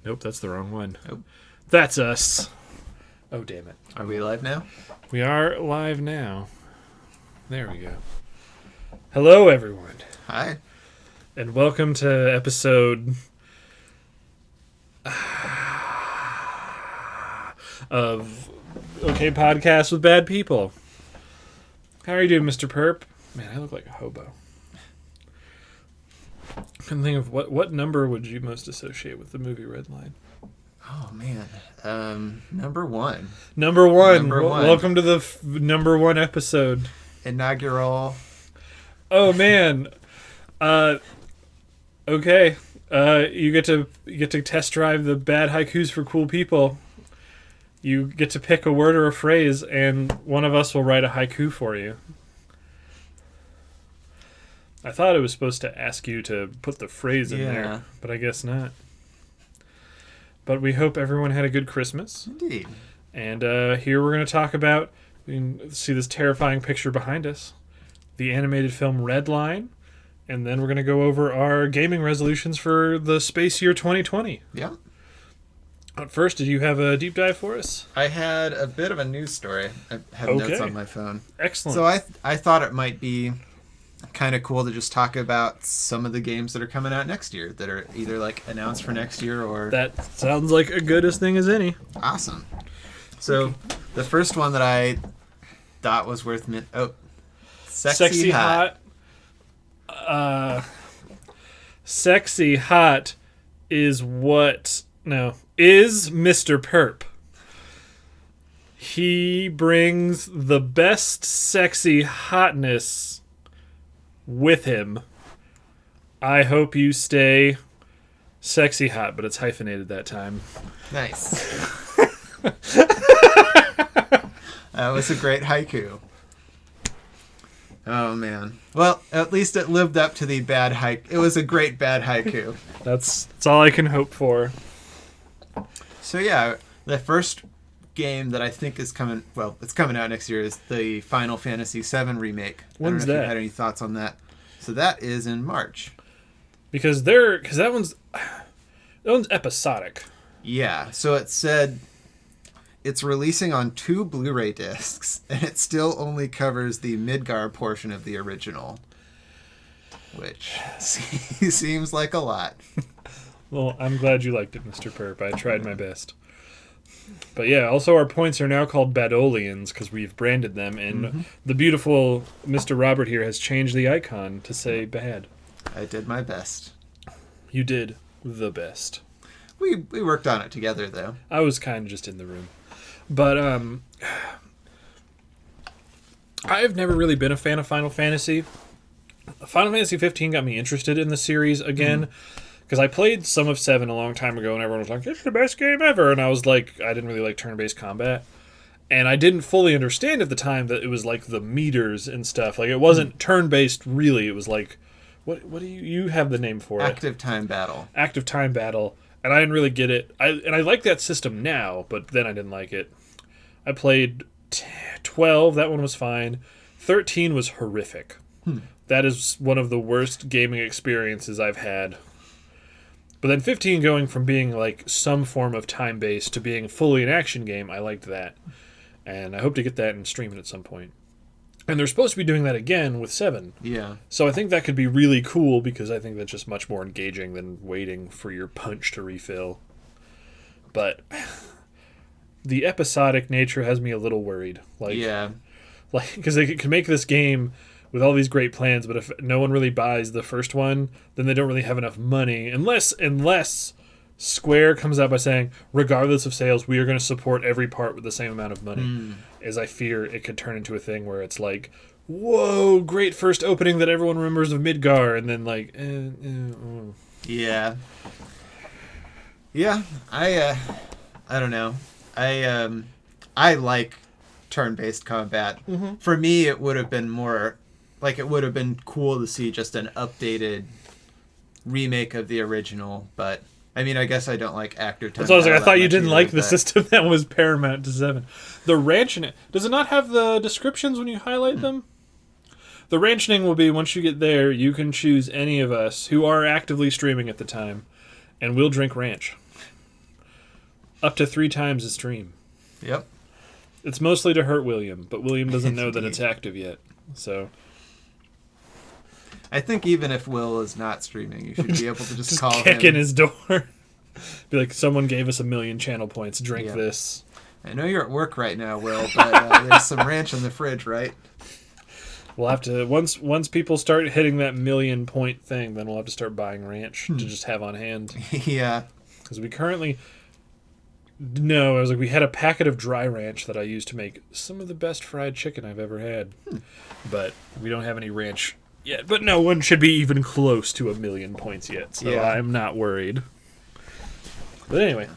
Nope, that's the wrong one. Nope. That's us. Oh, damn it. Are we live now? We are live now. There we go. Hello, everyone. Hi. And welcome to episode of Okay Podcast with Bad People. How are you doing, Mr. Perp? Man, I look like a hobo. I can think of what number would you most associate with the movie Redline? Oh, man. Number one. Number one. Number one. Welcome to the number one episode. Inaugural. Oh, man. Okay. You get to test drive the bad haikus for cool people. You get to pick a word or a phrase, and one of us will write a haiku for you. I thought it was supposed to ask you to put the phrase in there, but I guess not. But we hope everyone had a good Christmas. Indeed. And here we're going to talk about, you can see this terrifying picture behind us, the animated film Redline. And then we're going to go over our gaming resolutions for the space year 2020. Yeah. But first, did you have a deep dive for us? I had a bit of a news story. I have notes on my phone. Excellent. So I thought it might be kind of cool to just talk about some of the games that are coming out next year that are either like announced for next year or... That sounds like a good as thing as any. Awesome. So the first one that I thought was worth... Sexy Hot. Sexy Hot is what... No. Is Mr. Perp. He brings the best sexy hotness with him. I hope you stay sexy hot, but it's hyphenated that time. Nice. That was a great haiku. Oh, man. Well, at least it lived up to the bad haiku. It was a great bad haiku. That's all I can hope for. So, yeah, the first game that I think is coming... Well, it's coming out next year is the Final Fantasy VII Remake. When's I don't know if that? you had any thoughts on that. So that is in March. Because that one's episodic. Yeah, so it said it's releasing on 2 Blu-ray discs, and it still only covers the Midgar portion of the original, which seems like a lot. Well, I'm glad you liked it, Mr. Perp. I tried my best. But yeah, also our points are now called Badolians because we've branded them, and the beautiful Mr. Robert here has changed the icon to say bad. I did my best. You did the best. We worked on it together, though. I was kind of just in the room. But I've never really been a fan of Final Fantasy. Final Fantasy 15 got me interested in the series again. Because I played some of 7 a long time ago, and everyone was like, it's the best game ever. And I was like, I didn't really like turn-based combat. And I didn't fully understand at the time that it was like the meters and stuff. Like, it wasn't turn-based, really. It was like, what do you have the name for it? Active time battle. Active time battle. And I didn't really get it. I like that system now, but then I didn't like it. I played 12. That one was fine. 13 was horrific. That is one of the worst gaming experiences I've had. But then 15 going from being like some form of time-based to being fully an action game, I liked that. And I hope to get that and stream it at some point. And they're supposed to be doing that again with 7. Yeah. So I think that could be really cool because I think that's just much more engaging than waiting for your punch to refill. But the episodic nature has me a little worried. Yeah. Because they could make this game with all these great plans, but if no one really buys the first one, then they don't really have enough money. Unless Square comes out by saying, regardless of sales, we are going to support every part with the same amount of money. As I fear it could turn into a thing where it's like, whoa, great first opening that everyone remembers of Midgar, and then like, Yeah. Yeah, I don't know. I like turn-based combat. For me, it would have been more... Like, it would have been cool to see just an updated remake of the original, but... I mean, I guess I don't like active time. That's what I was like. I thought you didn't either, like the system that was paramount to 7. The ranching... Does it not have the descriptions when you highlight them? The ranching will be, once you get there, you can choose any of us who are actively streaming at the time, and we'll drink ranch. Up to 3 times a stream. Yep. It's mostly to hurt William, but William doesn't know that Indeed. it's active yet. So I think even if Will is not streaming, you should be able to just call kick him. in his door. Be like, someone gave us 1 million channel points. Drink Yeah. this. I know you're at work right now, Will, but there's some ranch in the fridge, right? We'll have to once people start hitting that 1 million point thing, then we'll have to start buying ranch to just have on hand. Yeah. Because we currently no, I was like, we had a packet of dry ranch that I used to make some of the best fried chicken I've ever had, but we don't have any ranch yet. But no one should be even close to 1 million points yet, so Yeah. I'm not worried. But anyway,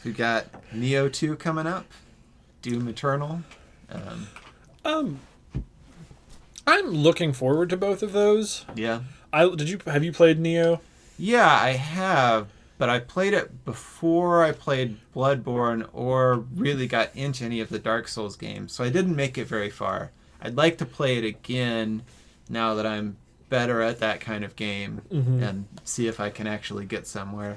We got Neo 2 coming up, Doom Eternal. I'm looking forward to both of those. Yeah. Have you played Neo? Yeah, I have, but I played it before I played Bloodborne or really got into any of the Dark Souls games, so I didn't make it very far. I'd like to play it again now that I'm better at that kind of game and see if I can actually get somewhere.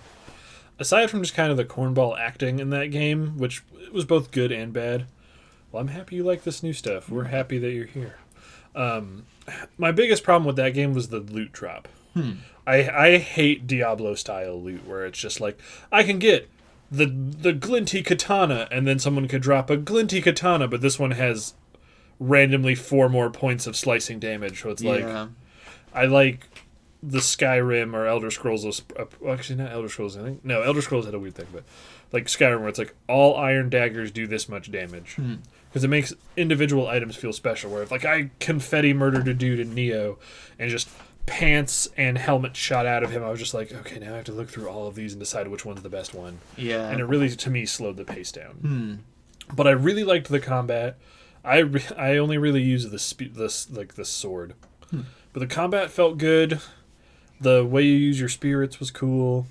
Aside from just kind of the cornball acting in that game, which was both good and bad, well, I'm happy you like this new stuff. We're happy that you're here. My biggest problem with that game was the loot drop. I hate Diablo-style loot, where it's just like, I can get the glinty katana, and then someone could drop a glinty katana, but this one has randomly 4 more points of slicing damage. So it's like, I like the Skyrim or Elder Scrolls. Actually, not Elder Scrolls, I think. No, Elder Scrolls had a weird thing, but like Skyrim, where it's like, all iron daggers do this much damage. Because it makes individual items feel special, where if like I confetti murdered a dude in Neo and just pants and helmet shot out of him, I was just like, okay, now I have to look through all of these and decide which one's the best one. Yeah. And it really, to me, slowed the pace down. But I really liked the combat. I only really used the sword. But the combat felt good. The way you use your spirits was cool.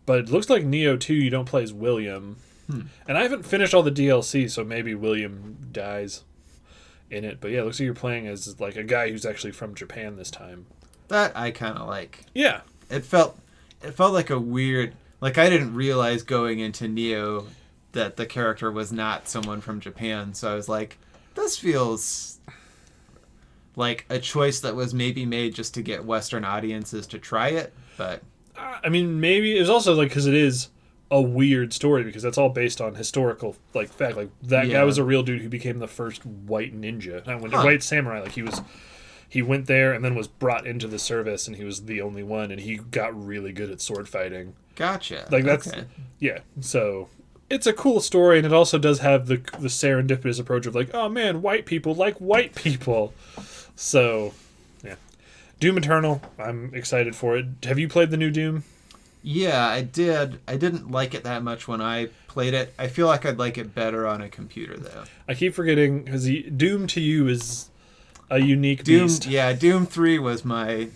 But it looks like Neo 2, you don't play as William. And I haven't finished all the DLC, so maybe William dies in it. But yeah, it looks like you're playing as like a guy who's actually from Japan this time. That I kind of like. Yeah. It felt like a weird, like I didn't realize going into Neo that the character was not someone from Japan, so I was like, this feels like a choice that was maybe made just to get Western audiences to try it, but I mean, maybe it was also like, because it is a weird story, because that's all based on historical like fact. Like that guy was a real dude who became the first white ninja, not white samurai. Like he went there and then was brought into the service, and he was the only one, and he got really good at sword fighting. Gotcha. Like that's yeah. So it's a cool story, and it also does have the serendipitous approach of like, oh man, white people like white people. So yeah, Doom Eternal. I'm excited for it. Have you played the new Doom? Yeah, I did. I didn't like it that much when I played it. I feel like I'd like it better on a computer, though. I keep forgetting, because Doom to you is a unique beast. Yeah, Doom 3 was my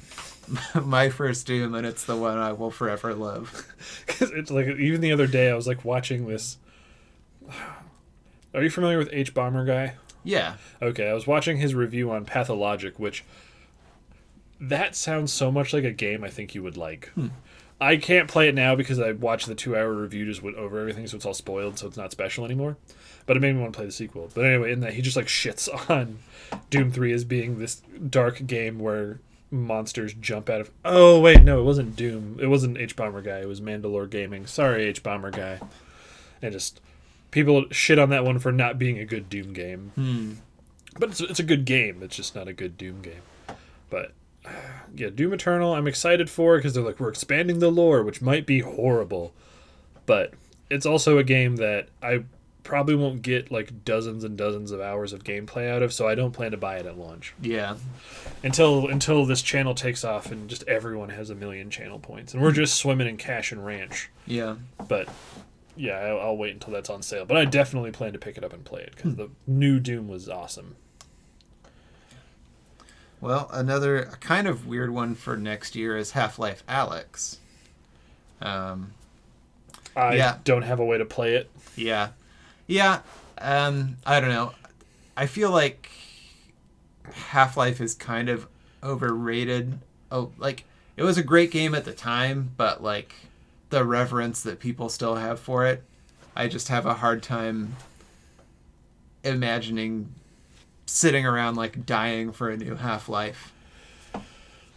first Doom, and it's the one I will forever love. Because it's like, even the other day, I was like watching this. Are you familiar with H Bomber Guy? Yeah. Okay, I was watching his review on Pathologic, which that sounds so much like a game I think you would like. I can't play it now because I watched the 2-hour review, just went over everything, so it's all spoiled, so it's not special anymore. But it made me want to play the sequel. But anyway, in that, he just like shits on Doom 3 as being this dark game where monsters jump out of... Oh, wait, no, it wasn't Doom. It wasn't H-Bomber Guy. It was Mandalore Gaming. Sorry, H-Bomber Guy. And just... People shit on that one for not being a good Doom game. But it's a good game. It's just not a good Doom game. But... yeah, Doom Eternal, I'm excited for because they're like, we're expanding the lore, which might be horrible. But it's also a game that I probably won't get like dozens and dozens of hours of gameplay out of, so I don't plan to buy it at launch. Yeah. Until this channel takes off and just everyone has 1 million channel points. And we're just swimming in cash and ranch. Yeah. But yeah, I'll wait until that's on sale. But I definitely plan to pick it up and play it because the new Doom was awesome. Well, another kind of weird one for next year is Half-Life Alyx. I don't have a way to play it. Yeah. Yeah. I don't know. I feel like Half-Life is kind of overrated. Oh, like, it was a great game at the time, but, like, the reverence that people still have for it. I just have a hard time imagining sitting around like dying for a new Half-Life.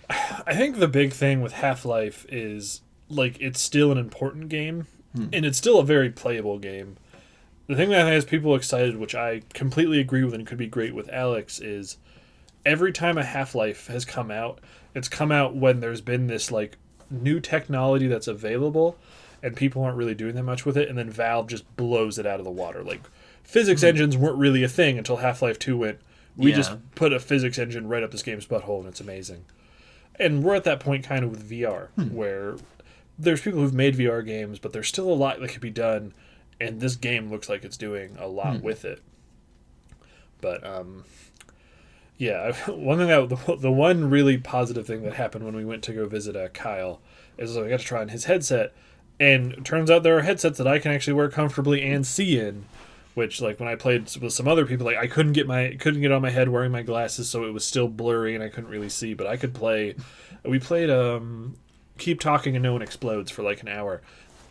I think the big thing with Half-Life is like it's still an important game, and it's still a very playable game. The thing that has people excited, which I completely agree with and could be great with Alex, is every time a Half-Life has come out, it's come out when there's been this like new technology that's available, and people aren't really doing that much with it, and then Valve just blows it out of the water. Like, physics engines weren't really a thing until Half-Life 2 went, we just put a physics engine right up this game's butthole, and it's amazing. And we're at that point kind of with VR, where there's people who've made VR games, but there's still a lot that could be done, and this game looks like it's doing a lot with it. But, yeah, one thing the one really positive thing that happened when we went to go visit Kyle is I got to try on his headset, and it turns out there are headsets that I can actually wear comfortably and see in, which like when I played with some other people, like I couldn't get on my head wearing my glasses, so it was still blurry and I couldn't really see, but I could play. We played Keep Talking and No One Explodes for like an hour,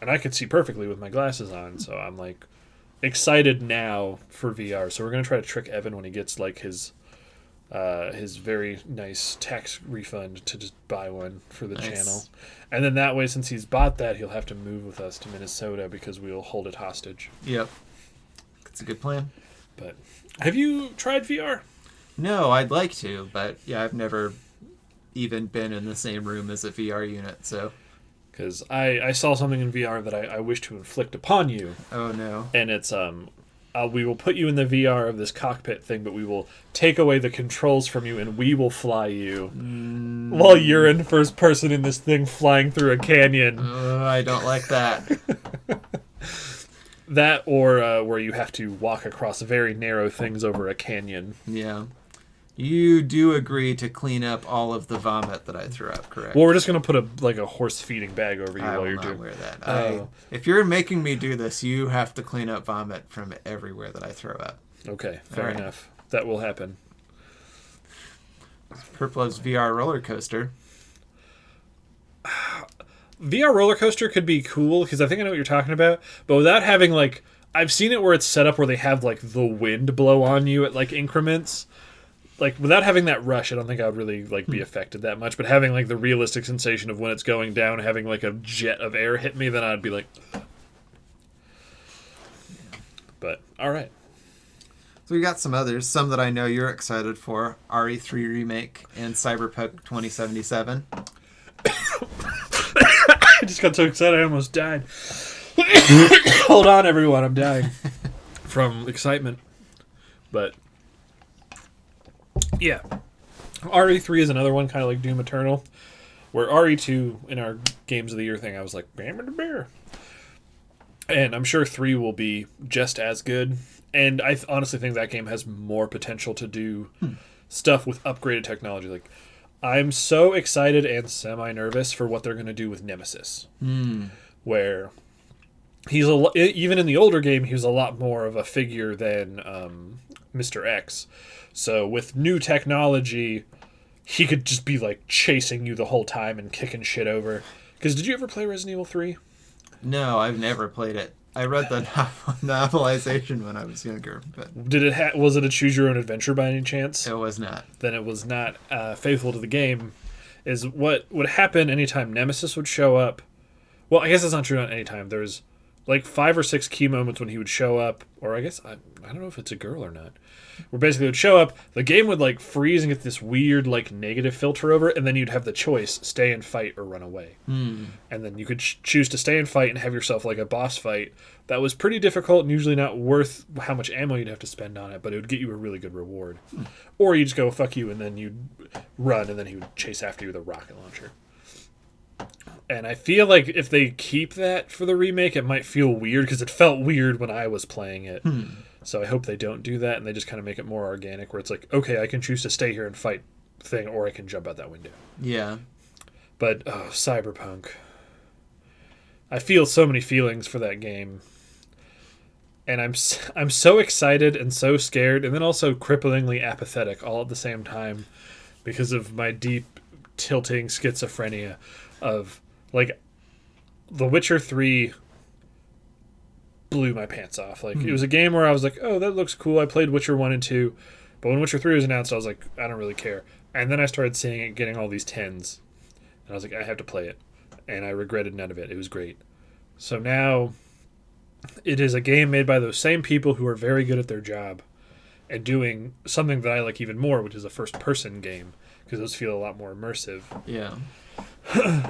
and I could see perfectly with my glasses on, so I'm like excited now for VR. So we're gonna try to trick Evan when he gets like his very nice tax refund to just buy one for the channel. And then that way, since he's bought that, he'll have to move with us to Minnesota because we'll hold it hostage. Yep. It's a good plan. But have you tried VR? No, I'd like to, but yeah, I've never even been in the same room as a VR unit, so. Because I saw something in VR that I wish to inflict upon you. Oh, no. And it's, we will put you in the VR of this cockpit thing, but we will take away the controls from you and we will fly you while you're in first person in this thing flying through a canyon. I don't like that. That or where you have to walk across very narrow things over a canyon. Yeah. You do agree to clean up all of the vomit that I threw up, correct? Well, we're just going to put a horse feeding bag over you while you're doing it. I will not wear that. If you're making me do this, you have to clean up vomit from everywhere that I throw up. Okay, fair enough. That will happen. Purplo's VR roller coaster. VR roller coaster could be cool because I think I know what you're talking about, but without having like I've seen it where it's set up where they have like the wind blow on you at like increments. Like without having that rush, I don't think I would really like be affected that much. But having like the realistic sensation of when it's going down, having like a jet of air hit me, then I'd be like. But all right. So we got some others, some that I know you're excited for: RE3 remake and Cyberpunk 2077. I just got so excited I almost died. Hold on, everyone. I'm dying from excitement. But, yeah. RE3 is another one, kind of like Doom Eternal, where RE2, in our Games of the Year thing, I was like, bam the bear. And I'm sure 3 will be just as good. And I honestly think that game has more potential to do stuff with upgraded technology. Like, I'm so excited and semi-nervous for what they're going to do with Nemesis. Where he's even in the older game, he was a lot more of a figure than Mr. X. So with new technology, he could just be like chasing you the whole time and kicking shit over. Because did you ever play Resident Evil 3? No, I've never played it. I read the novelization when I was younger. But did it was it a choose your own adventure by any chance? It was not. Then it was not faithful to the game. Is what would happen anytime Nemesis would show up. Well, I guess that's not true at any time. There's like 5 or 6 key moments when he would show up, or I guess I don't know if it's a girl or not. Where basically it would show up, the game would like freeze and get this weird like negative filter over it, and then you'd have the choice: stay and fight or run away. And then you could choose to stay and fight and have yourself like a boss fight that was pretty difficult and usually not worth how much ammo you'd have to spend on it, but it would get you a really good reward. Or you just go fuck you and then you'd run and then he would chase after you with a rocket launcher. And I feel like if they keep that for the remake, it might feel weird because it felt weird when I was playing it. So I hope they don't do that and they just kind of make it more organic where it's like, okay, I can choose to stay here and fight thing or I can jump out that window. Yeah. But, Cyberpunk. I feel so many feelings for that game. And I'm so excited and so scared and then also cripplingly apathetic all at the same time because of my deep tilting schizophrenia of like The Witcher 3 blew my pants off. Like, it was a game where I was like, oh, that looks cool. I played Witcher 1 and 2, but when Witcher 3 was announced, I was like, I don't really care. And then I started seeing it getting all these 10s, and I was like, I have to play it. And I regretted none of it. It was great. So now it is a game made by those same people who are very good at their job and doing something that I like even more, which is a first-person game, because those feel a lot more immersive. Yeah.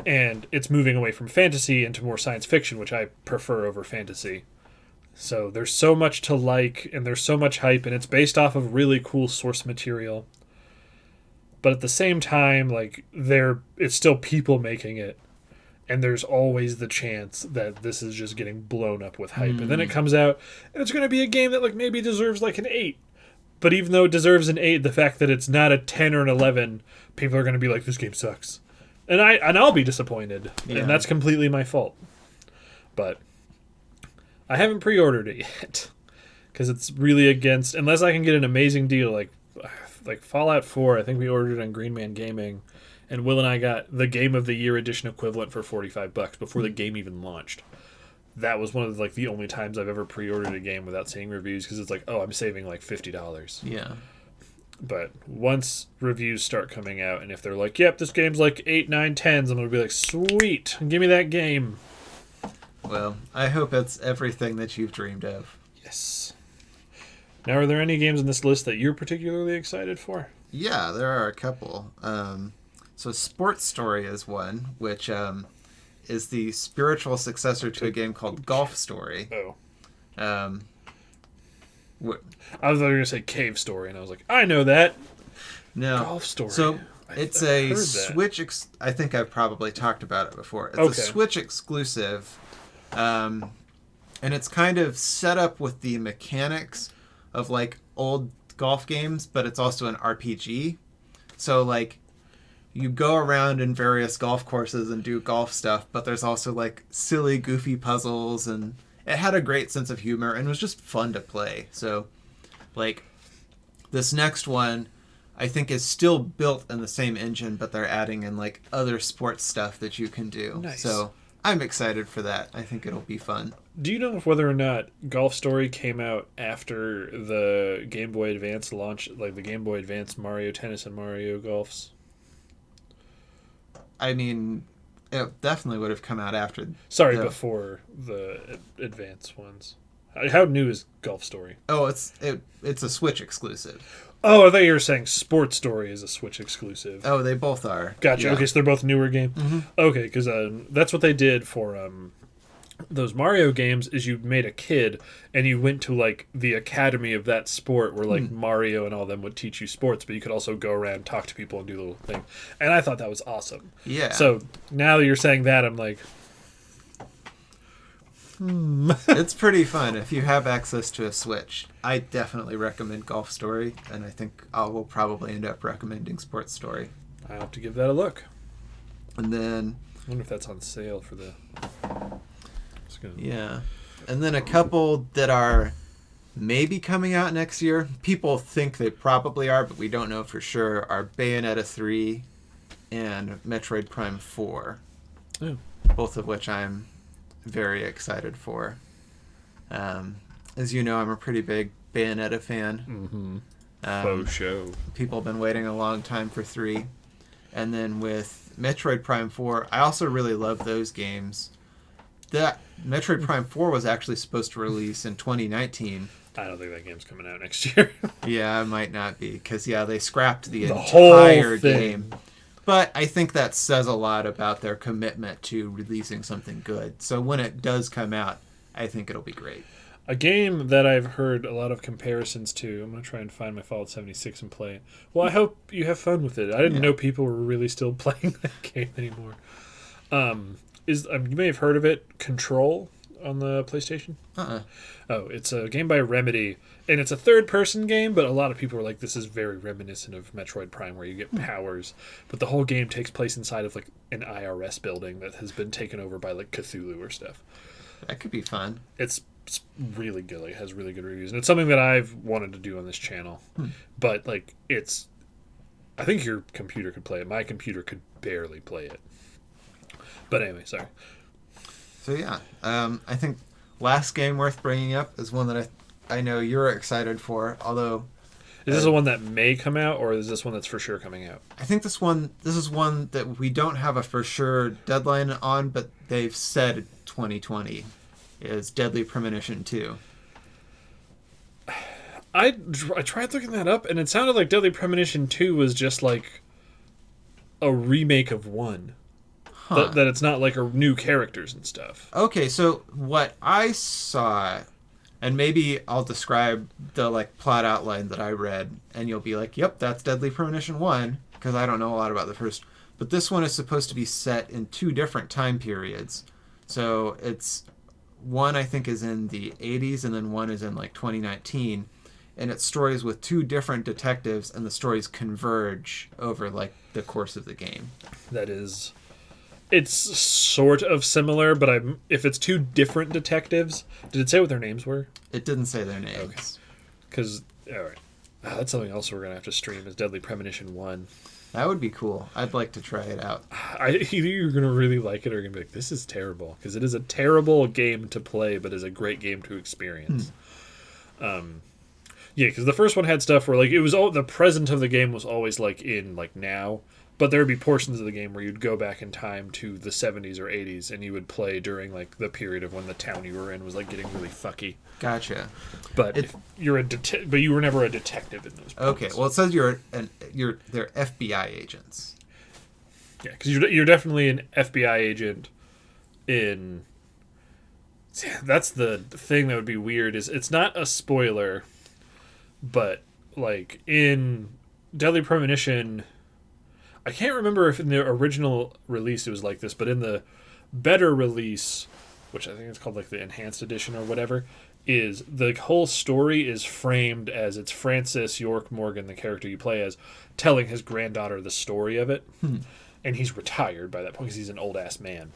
And it's moving away from fantasy into more science fiction, which I prefer over fantasy. So there's so much to like, and there's so much hype, and it's based off of really cool source material. But at the same time, like, it's still people making it. And there's always the chance that this is just getting blown up with hype. And then it comes out, and it's going to be a game that like maybe deserves like an 8. But even though it deserves an 8, the fact that it's not a 10 or an 11, people are going to be like, this game sucks. And I'll be disappointed. Yeah. And that's completely my fault. But I haven't pre-ordered it yet. Because it's really against, unless I can get an amazing deal, like Fallout 4, I think we ordered it on Green Man Gaming. And Will and I got the Game of the Year edition equivalent for $45 before the game even launched. That was one of the only times I've ever pre-ordered a game without seeing reviews, because it's like, oh, I'm saving like $50. Yeah. But once reviews start coming out, and if they're like, yep, this game's like 8, 9, 10s, I'm going to be like, sweet, give me that game. Well, I hope it's everything that you've dreamed of. Yes. Now, are there any games on this list that you're particularly excited for? Yeah, there are a couple. So Sports Story is one, which is the spiritual successor to a game called Golf Story. Oh. I was going to say Cave Story, and I was like, I know that. No. Golf Story. So it's a Switch... I think I've probably talked about it before. It's a Switch exclusive, and it's kind of set up with the mechanics of like old golf games, but it's also an RPG. So like, you go around in various golf courses and do golf stuff, but there's also like silly, goofy puzzles, and it had a great sense of humor and was just fun to play. So like, this next one I think is still built in the same engine, but they're adding in like other sports stuff that you can do. Nice. So I'm excited for that. I think it'll be fun. Do you know whether or not Golf Story came out after the Game Boy Advance launch, like the Game Boy Advance Mario Tennis and Mario Golfs? I mean, it definitely would have come out after. Before the Advance ones. How new is Golf Story? Oh, it's a Switch exclusive. Oh, I thought you were saying Sports Story is a Switch exclusive. Oh, they both are. Gotcha. Yeah. Okay, so they're both newer games. Mm-hmm. Okay, because that's what they did for those Mario games. Is you made a kid and you went to like the academy of that sport where like Mario and all them would teach you sports, but you could also go around, talk to people, and do little things. And I thought that was awesome. Yeah. So now that you're saying that, I'm like, It's pretty fun if you have access to a Switch. I definitely recommend Golf Story, and I think I will probably end up recommending Sports Story. I'll have to give that a look. And then I wonder if that's on sale for the... Yeah. And then a couple that are maybe coming out next year. People think they probably are, but we don't know for sure, are Bayonetta 3 and Metroid Prime 4. Oh. Both of which I'm very excited for. As you know, I'm a pretty big Bayonetta fan. Mm-hmm. Faux show. People have been waiting a long time for 3. And then with Metroid Prime 4, I also really love those games. That Metroid Prime 4 was actually supposed to release in 2019. I don't think that game's coming out next year. Yeah, it might not be, because they scrapped the whole entire thing. game. But I think that says a lot about their commitment to releasing something good. So when it does come out, I think it'll be great. A game that I've heard a lot of comparisons to, I'm going to try and find my Fallout 76 and play it. Well, I hope you have fun with it. I didn't know people were really still playing that game anymore. You may have heard of it, Control, on the PlayStation? Uh-uh. Oh, it's a game by Remedy, and it's a third-person game, but a lot of people are like, this is very reminiscent of Metroid Prime, where you get powers, but the whole game takes place inside of like an IRS building that has been taken over by like Cthulhu or stuff. That could be fun. It's really good. Like, it has really good reviews, and it's something that I've wanted to do on this channel. But like, I think your computer could play it. My computer could barely play it. But anyway, sorry. So yeah, I think last game worth bringing up is one that I know you're excited for. Although, is this the one that may come out, or is this one that's for sure coming out? I think this is one that we don't have a for sure deadline on, but they've said 2020 is Deadly Premonition 2. I tried looking that up, and it sounded like Deadly Premonition 2 was just like a remake of 1. Huh. That it's not like a new characters and stuff. Okay, so what I saw, and maybe I'll describe the like plot outline that I read, and you'll be like, yep, that's Deadly Premonition 1, because I don't know a lot about the first. But this one is supposed to be set in 2 different time periods. So it's one I think is in the 80s, and then one is in like 2019. And it's stories with 2 different detectives, and the stories converge over like the course of the game. It's sort of similar, but if it's 2 different detectives, did it say what their names were? It didn't say their names. Okay. Because, all right. That's something else we're going to have to stream is Deadly Premonition 1. That would be cool. I'd like to try it out. Either you're going to really like it or you're going to be like, this is terrible. Because it is a terrible game to play, but is a great game to experience. Yeah, because the first one had stuff where like it was all the present of the game was always like in like now, but there would be portions of the game where you'd go back in time to the 70s or 80s, and you would play during like the period of when the town you were in was like getting really fucky. Gotcha. But if you're but you were never a detective in those. Okay, well it says they're FBI agents. Yeah, because you're definitely an FBI agent. That's the thing that would be weird is it's not a spoiler. But, like, in Deadly Premonition, I can't remember if in the original release it was like this, but in the better release, which I think it's called, like, the Enhanced Edition or whatever, is the whole story is framed as it's Francis York Morgan, the character you play as, telling his granddaughter the story of it. And he's retired by that point because he's an old-ass man.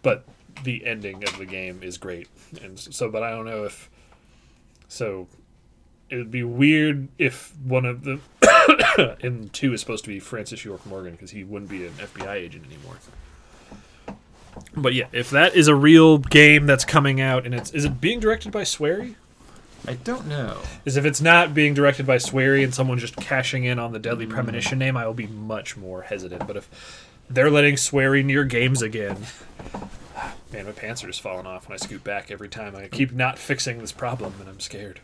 But the ending of the game is great. And so, but I don't know if... So... It would be weird if one of the in 2 is supposed to be Francis York Morgan because he wouldn't be an FBI agent anymore. But yeah, if that is a real game that's coming out and is it being directed by Swery? I don't know. Is if it's not being directed by Swery and someone just cashing in on the Deadly Premonition name, I will be much more hesitant. But if they're letting Swery near games again, man, my pants are just falling off when I scoot back every time. I keep not fixing this problem and I'm scared.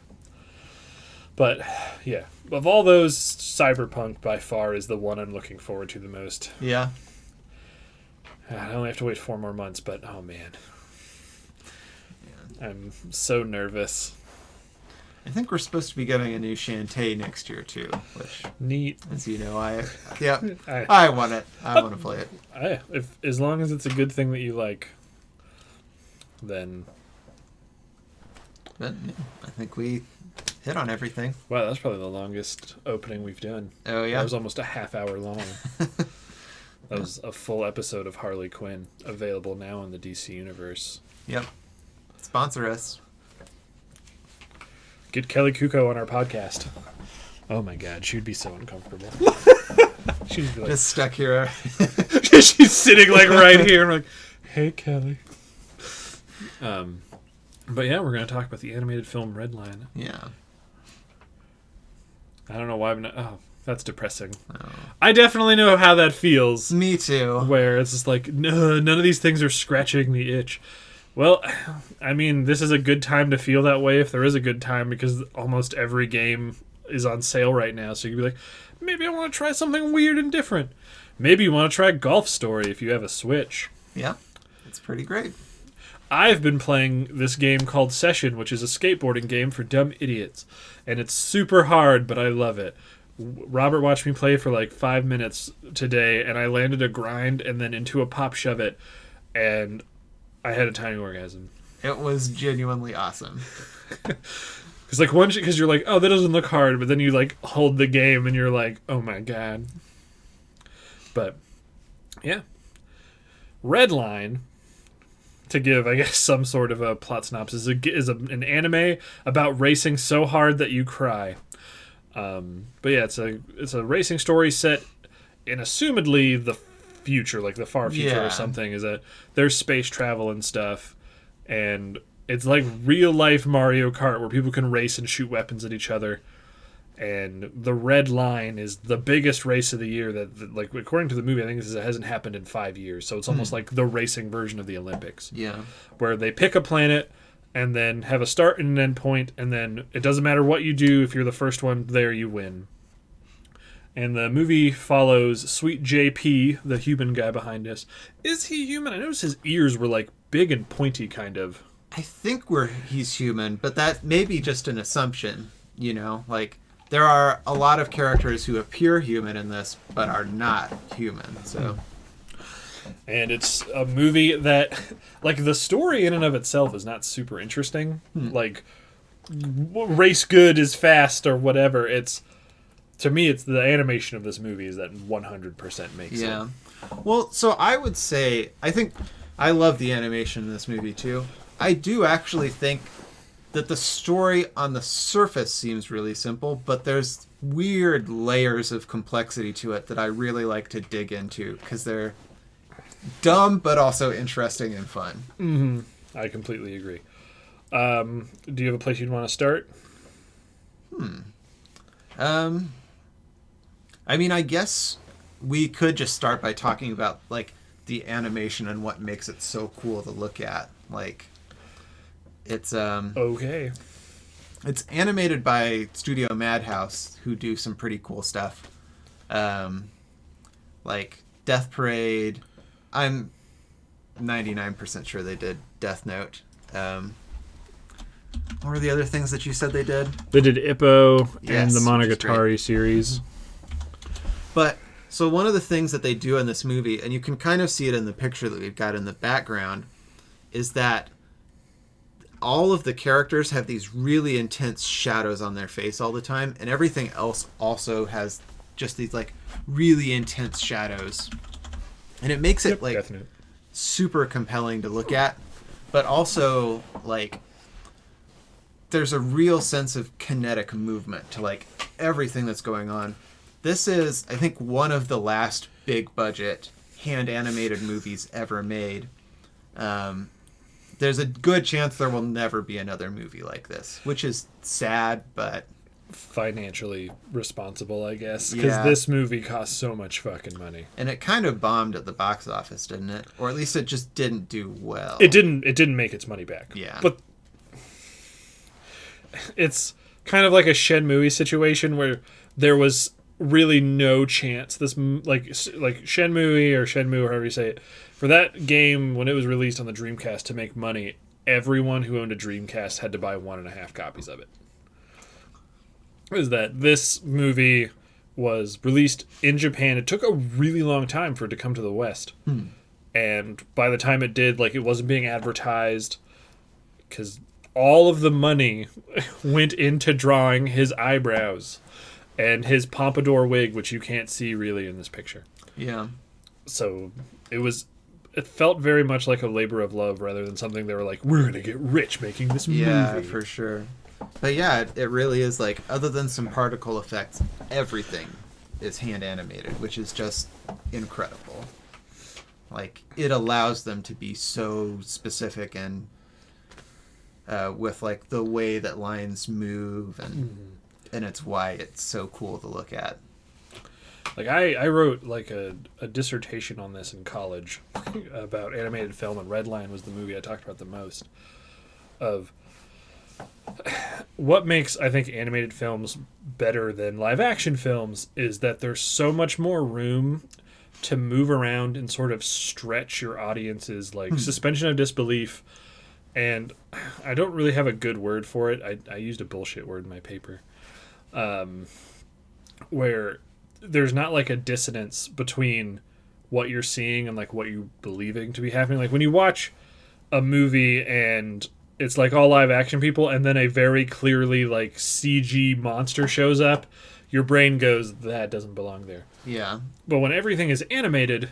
But, yeah, of all those, Cyberpunk by far is the one I'm looking forward to the most. Yeah. I only have to wait 4 more months, but, oh, man. I'm so nervous. I think we're supposed to be getting a new Shantae next year, too. Which, neat. As you know, I want it. I want to play it. As long as it's a good thing that you like, then... But, yeah, I think we... hit on everything. Wow, that's probably the longest opening we've done. Oh, yeah? That was almost a half hour long. That was a full episode of Harley Quinn, available now in the DC Universe. Yep. Sponsor us. Get Kelly Kuko on our podcast. Oh my god, she'd be so uncomfortable. She'd be like... Just stuck here. She's sitting like right here. I'm like, hey, Kelly. But yeah, we're going to talk about the animated film Redline. Yeah. I don't know why I'm not... Oh, that's depressing. Oh. I definitely know how that feels. Me too. Where it's just like, no, none of these things are scratching the itch. Well, I mean, this is a good time to feel that way if there is a good time because almost every game is on sale right now. So you can be like, maybe I want to try something weird and different. Maybe you want to try Golf Story if you have a Switch. Yeah, it's pretty great. I've been playing this game called Session, which is a skateboarding game for dumb idiots. And it's super hard, but I love it. Robert watched me play for like 5 minutes today, and I landed a grind and then into a pop shove it, and I had a tiny orgasm. It was genuinely awesome. It's like once because you're like, oh, that doesn't look hard, but then you like hold the game and you're like, oh my god. But yeah, Redline, to give I guess some sort of a plot synopsis, is an anime about racing so hard that you cry. But yeah, it's a racing story set in assumedly the future, like the far future or something, is that there's space travel and stuff, and it's like real life Mario Kart where people can race and shoot weapons at each other. And the Redline is the biggest race of the year that, like, according to the movie, I think it hasn't happened in 5 years. So it's almost like the racing version of the Olympics. Yeah. Where they pick a planet and then have a start and an end point, and then it doesn't matter what you do. If you're the first one there, you win. And the movie follows Sweet JP, the human guy behind us. Is he human? I noticed his ears were, like, big and pointy, kind of. I think he's human, but that may be just an assumption, you know? Like, there are a lot of characters who appear human in this, but are not human, so... And it's a movie that, like, the story in and of itself is not super interesting. Like, race good is fast or whatever. It's, to me, it's the animation of this movie is that 100% makes it. Yeah. Well, so I would say, I think I love the animation in this movie, too. I do actually think that the story on the surface seems really simple, but there's weird layers of complexity to it that I really like to dig into, because they're dumb, but also interesting and fun. Mm-hmm. I completely agree. Do you have a place you'd want to start? I mean, I guess we could just start by talking about, like, the animation and what makes it so cool to look at. Like, it's okay. It's animated by Studio Madhouse, who do some pretty cool stuff. Like Death Parade. I'm 99% sure they did Death Note. What were the other things that you said they did? They did Ippo and Yes, the which is Monogatari series. But, so one of the things that they do in this movie, and you can kind of see it in the picture that we've got in the background, is that all of the characters have these really intense shadows on their face all the time, and everything else also has just these, like, really intense shadows. And it makes it, like, Definitely. super compelling to look at, but also, like, there's a real sense of kinetic movement to, like, everything that's going on. This is, I think, one of the last big budget hand animated movies ever made. There's a good chance there will never be another movie like this, which is sad, but Financially responsible, I guess, because this movie cost so much fucking money. And it kind of bombed at the box office, didn't it? Or at least it just didn't do well. It didn't make its money back. Yeah. But it's kind of like a Shenmue situation where there was really no chance this like Shenmue or however you say it, for that game when it was released on the Dreamcast to make money, everyone who owned a Dreamcast had to buy 1.5 copies of it. Is that this movie was released in Japan. It took a really long time for it to come to the West. And by the time it did, like, it wasn't being advertised because all of the money went into drawing his eyebrows and his pompadour wig, which you can't see really in this picture. Yeah. So it felt very much like a labor of love rather than something they were like, we're going to get rich making this movie. Yeah, for sure. But yeah, it really is, like, other than some particle effects, everything is hand animated, which is just incredible. Like, it allows them to be so specific and with, like, the way that lines move, and it's why it's so cool to look at. Like, I wrote, like, a dissertation on this in college about animated film, and Redline was the movie I talked about the most. Of what makes, I think, animated films better than live-action films is that there's so much more room to move around and sort of stretch your audience's, like, suspension of disbelief. And I don't really have a good word for it. I used a bullshit word in my paper. Where there's not, like, a dissonance between what you're seeing and, like, what you're believing to be happening. Like, when you watch a movie and it's, like, all live action people and then a very clearly, like, CG monster shows up, your brain goes, that doesn't belong there. Yeah. But when everything is animated,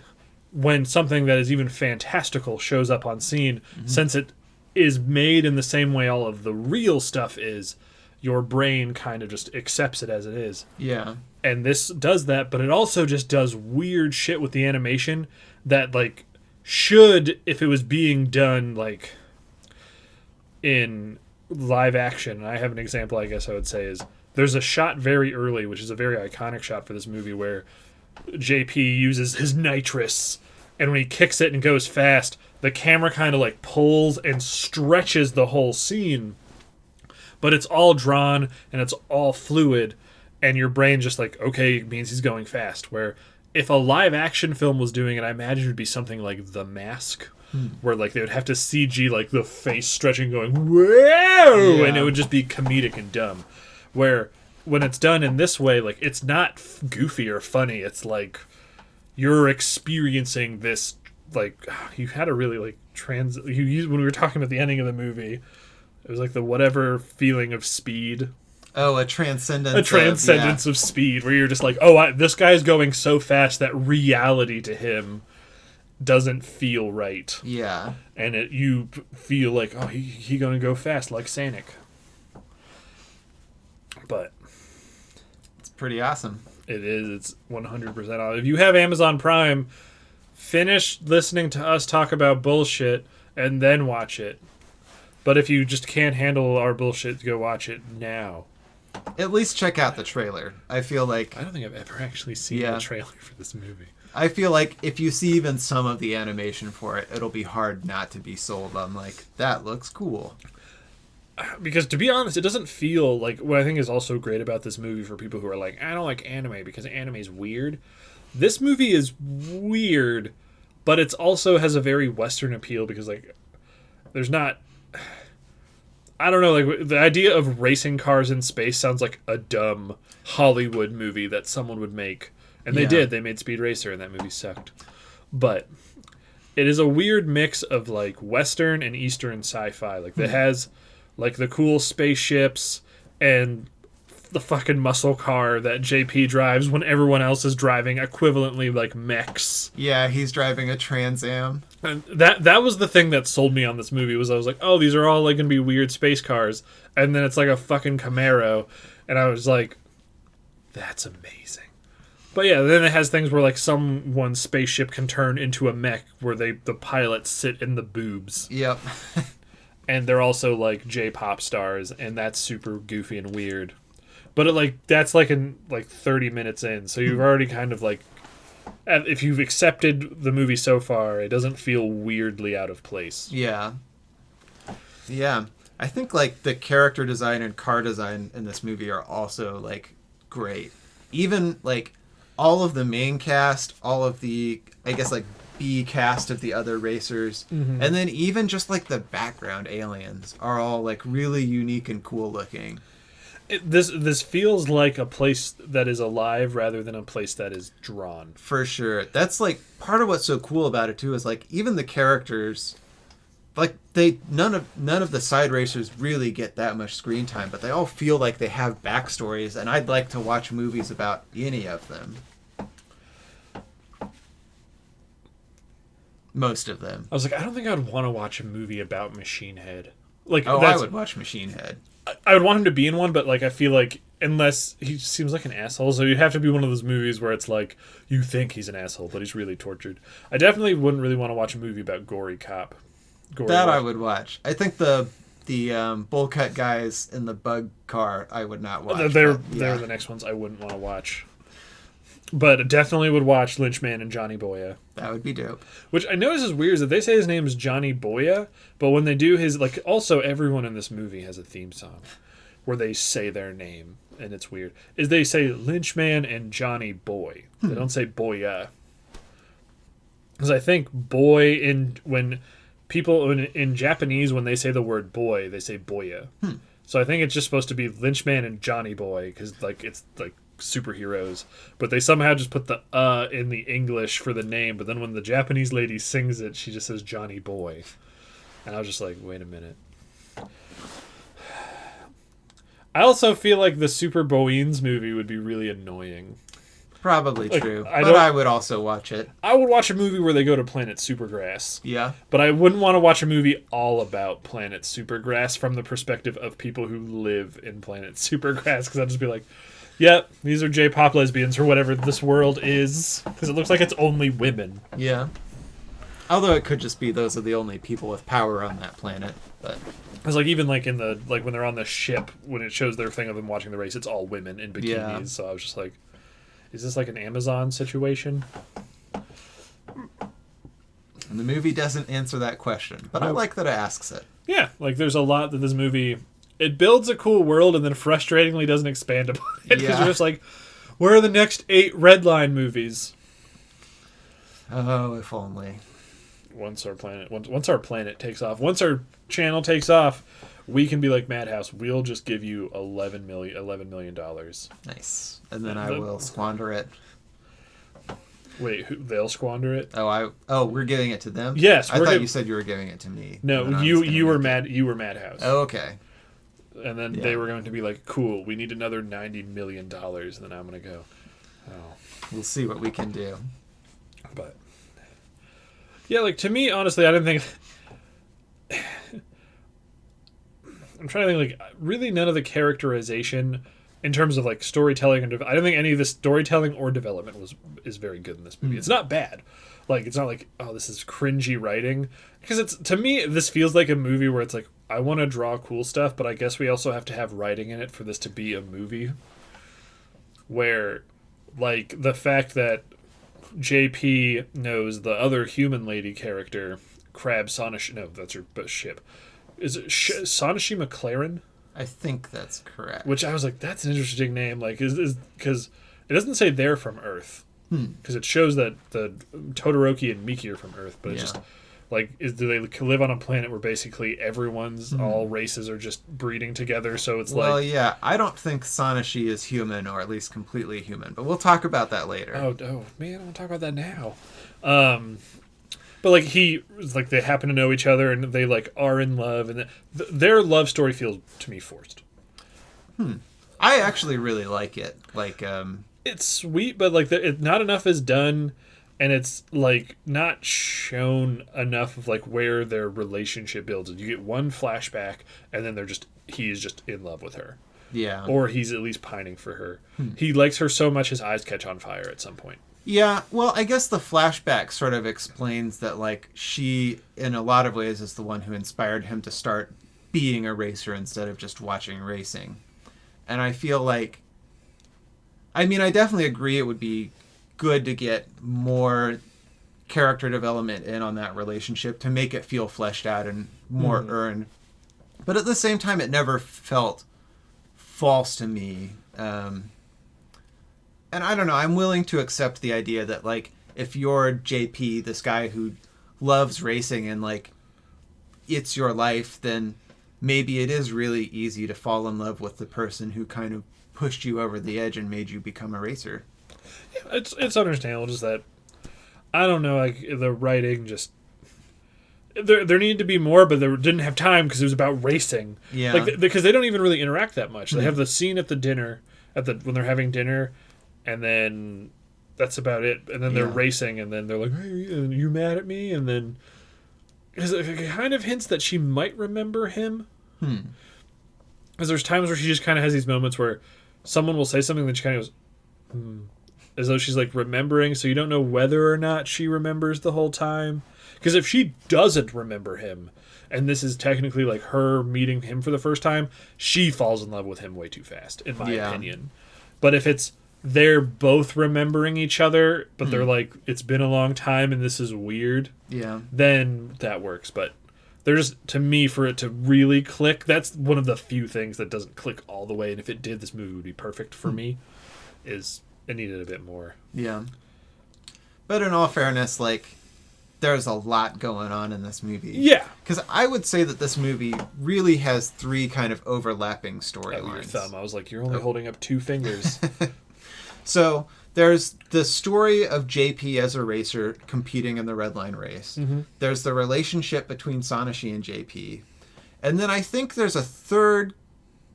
when something that is even fantastical shows up on scene, since it is made in the same way all of the real stuff is, your brain kind of just accepts it as it is. Yeah. And this does that, but it also just does weird shit with the animation that, like, should, if it was being done, like, in live action. I have an example, I guess I would say, is there's a shot very early, which is a very iconic shot for this movie, where JP uses his nitrous, and when he kicks it and goes fast, the camera kind of, like, pulls and stretches the whole scene. But it's all drawn, and it's all fluid, and your brain just like, okay, it means he's going fast. Where if a live action film was doing it, I imagine it would be something like The Mask, where like they would have to CG like the face stretching, going whoa, and it would just be comedic and dumb. Where when it's done in this way, like it's not goofy or funny. It's like you're experiencing this. Like you had a really like you used when we were talking about the ending of the movie. It was like the whatever feeling of speed. Oh, a transcendence. A transcendence of speed, where you're just like, oh, this guy's going so fast that reality to him doesn't feel right. Yeah. And you feel like, oh, he gonna go fast like Sonic. But it's pretty awesome. It is. It's 100% off. If you have Amazon Prime, finish listening to us talk about bullshit and then watch it. But if you just can't handle our bullshit, go watch it now. At least check out the trailer. I feel like... I don't think I've ever actually seen the trailer for this movie. I feel like if you see even some of the animation for it, it'll be hard not to be sold on, like, that looks cool. Because, to be honest, it doesn't feel like... What I think is also great about this movie for people who are like, I don't like anime because anime is weird. This movie is weird, but it also has a very Western appeal because, like, there's not... I don't know, like, the idea of racing cars in space sounds like a dumb Hollywood movie that someone would make. And they did. They made Speed Racer, and that movie sucked. But it is a weird mix of, like, Western and Eastern sci-fi. Like, it has, like, the cool spaceships and the fucking muscle car that JP drives when everyone else is driving equivalently, like, mechs. Yeah, he's driving a Trans Am. And that was the thing that sold me on this movie, was I was like, oh, these are all like gonna be weird space cars, and then it's like a fucking Camaro, and I was like, that's amazing. But yeah, then it has things where like someone's spaceship can turn into a mech where the pilots sit in the boobs. Yep. And they're also like J-pop stars, and that's super goofy and weird. But that's like in like 30 minutes in, so you've already kind of like, if you've accepted the movie so far, it doesn't feel weirdly out of place. Yeah. Yeah. I think, like, the character design and car design in this movie are also, like, great. Even, like, all of the main cast, all of the, I guess, like, B cast of the other racers, and then even just, like, the background aliens are all, like, really unique and cool looking. This feels like a place that is alive rather than a place that is drawn. For sure. That's like part of what's so cool about it too, is like even the characters, like none of the side racers really get that much screen time, but they all feel like they have backstories, and I'd like to watch movies about any of them. Most of them. I was like, I don't think I'd want to watch a movie about Machine Head. Like, I would watch Machine Head. I would want him to be in one, but like I feel like unless he seems like an asshole, so you'd have to be one of those movies where it's like you think he's an asshole, but he's really tortured. I definitely wouldn't really want to watch a movie about gory cop. I would watch. I think the bowl cut guys in the bug car I would not watch. They're the next ones I wouldn't want to watch. But definitely would watch Lynchman and Johnny Boya. That would be dope. Which I notice is weird is that they say his name is Johnny Boya, but when they do his, like, also everyone in this movie has a theme song where they say their name, and it's weird. Is they say Lynchman and Johnny Boy. They don't say Boya. Because I think boy when people in Japanese, when they say the word boy, they say Boya. So I think it's just supposed to be Lynchman and Johnny Boy, because like it's like superheroes, but they somehow just put the in the English for the name, but then when the Japanese lady sings it, she just says Johnny Boy, and I was just like, wait a minute. I also feel like the Super Boeens movie would be really annoying. Probably Like, true. I But don't- I would also watch it. I would watch a movie where they go to Planet Supergrass. Yeah. But I wouldn't want to watch a movie all about Planet Supergrass from the perspective of people who live in Planet Supergrass, because I'd just be like, yep, these are J-pop lesbians or whatever this world is, because it looks like it's only women. Yeah. Although it could just be those are the only people with power on that planet. But It's like even like in the when they're on the ship, when it shows their thing of them watching the race, it's all women in bikinis. Yeah. So I was just like, is this like an Amazon situation? and the movie doesn't answer that question. But I like that it asks it. Yeah, like there's a lot that this movie, it builds a cool world and then frustratingly doesn't expand upon it, because Yeah. you're just like, where are the next 8 Redline movies? Oh, if only. Once our planet takes off, once our channel takes off, we can be like Madhouse. We'll just give you $11 million. Nice. And then I will squander it. Wait, they'll squander it? Oh, we're giving it to them? Yes, I we're thought giv- you said you were giving it to me. No, and then I was you gonna were make it. You were Madhouse. Oh, okay. And then Yeah. they were going to be like, cool, we need another $90 million. And then I'm going to go, oh. We'll see what we can do. But yeah, like to me, honestly, I didn't think. I'm trying to think, like, really none of the characterization in terms of like storytelling and I don't think any of the storytelling or development is very good in this movie. It's not bad. Like, it's not like, oh, this is cringy writing, because it's, to me, this feels like a movie where it's like, I want to draw cool stuff, but I guess we also have to have writing in it for this to be a movie. Where, like, the fact that JP knows the other human lady character, Crab Sonashi. No, that's her ship. Is it Sonashi McLaren? I think that's correct. Which I was like, that's an interesting name. Like, is because it doesn't say they're from Earth, because it shows that the Todoroki and Miki are from Earth, but it's just like, do they live on a planet where basically everyone's all races are just breeding together? So it's Well, like, yeah, I don't think Sonashi is human, or at least completely human, but we'll talk about that later. oh man, I want to talk about that now. But like like they happen to know each other and they like are in love, and their love story feels to me forced. I actually really like it. Like, It's sweet, but like not enough is done, and it's like not shown enough of like where their relationship builds. You get one flashback, and then he's just in love with her, yeah. or he's at least pining for her. He likes her so much his eyes catch on fire at some point. Yeah, well, I guess the flashback sort of explains that, like, she, in a lot of ways, is the one who inspired him to start being a racer instead of just watching racing. And I feel like, I mean, I definitely agree it would be good to get more character development in on that relationship to make it feel fleshed out and more earned. But at the same time, it never felt false to me. And I don't know, I'm willing to accept the idea that, like, if you're JP, this guy who loves racing and, like, it's your life, then maybe it is really easy to fall in love with the person who kind of pushed you over the edge and made you become a racer. Yeah, it's understandable, just that, I don't know, like, the writing just... There needed to be more, but they didn't have time because it was about racing. Yeah. Like, because they don't even really interact that much. They have the scene at the dinner, when they're having dinner, and then that's about it. And then they're racing, and then they're like, "Hey, are you mad at me?" And then it kind of hints that she might remember him. Because there's times where she just kind of has these moments where someone will say something, and she kind of goes, as though she's like remembering. So you don't know whether or not she remembers the whole time. Because if she doesn't remember him, and this is technically like her meeting him for the first time, she falls in love with him way too fast, in my opinion. But if it's they're both remembering each other, but they're like, it's been a long time and this is weird, then that works. But there's, to me, for it to really click, that's one of the few things that doesn't click all the way. And if it did, this movie would be perfect for me, is it needed a bit more. Yeah. But in all fairness, like, there's a lot going on in this movie. Yeah. Because I would say that this movie really has 3 kind of overlapping storylines. Oh, your thumb. I was like, you're only holding up 2 fingers. So there's the story of JP as a racer competing in the Redline race. There's the relationship between Sonashi and JP. And then I think there's a third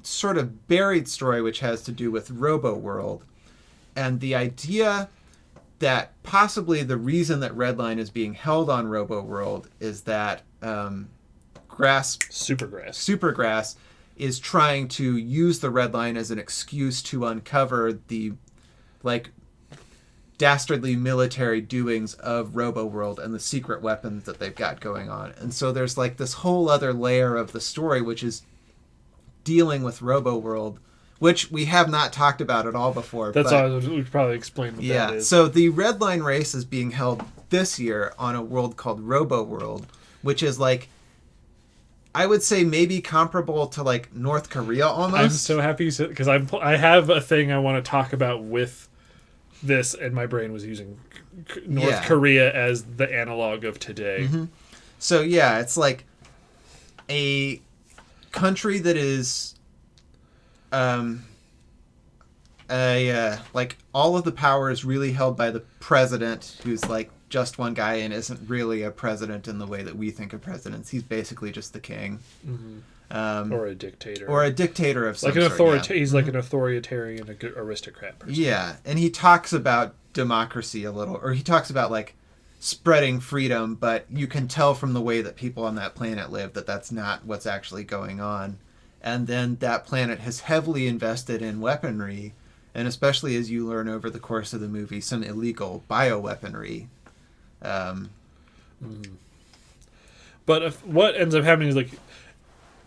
sort of buried story which has to do with Robo World. And the idea that possibly the reason that Redline is being held on Robo-World is that Supergrass is trying to use the Redline as an excuse to uncover the like dastardly military doings of Robo-World and the secret weapons that they've got going on. And so there's like this whole other layer of the story which is dealing with Robo-World, which we have not talked about at all before. That's all we probably explain what that is. So the Redline race is being held this year on a world called Robo-World, which is like, I would say maybe comparable to like North Korea almost. I'm so happy because I have a thing I want to talk about with this, and my brain was using North Korea as the analog of today. Mm-hmm. So yeah, it's like a country that is like all of the power is really held by the president, who's like just one guy and isn't really a president in the way that we think of presidents. He's basically just the king. Mm-hmm. Or a dictator. Or a dictator of some like an sort. Yeah. He's like an authoritarian aristocrat person. Yeah, and he talks about democracy a little, or he talks about like spreading freedom, but you can tell from the way that people on that planet live that that's not what's actually going on. And then that planet has heavily invested in weaponry, and especially as you learn over the course of the movie, some illegal bioweaponry. But what ends up happening is like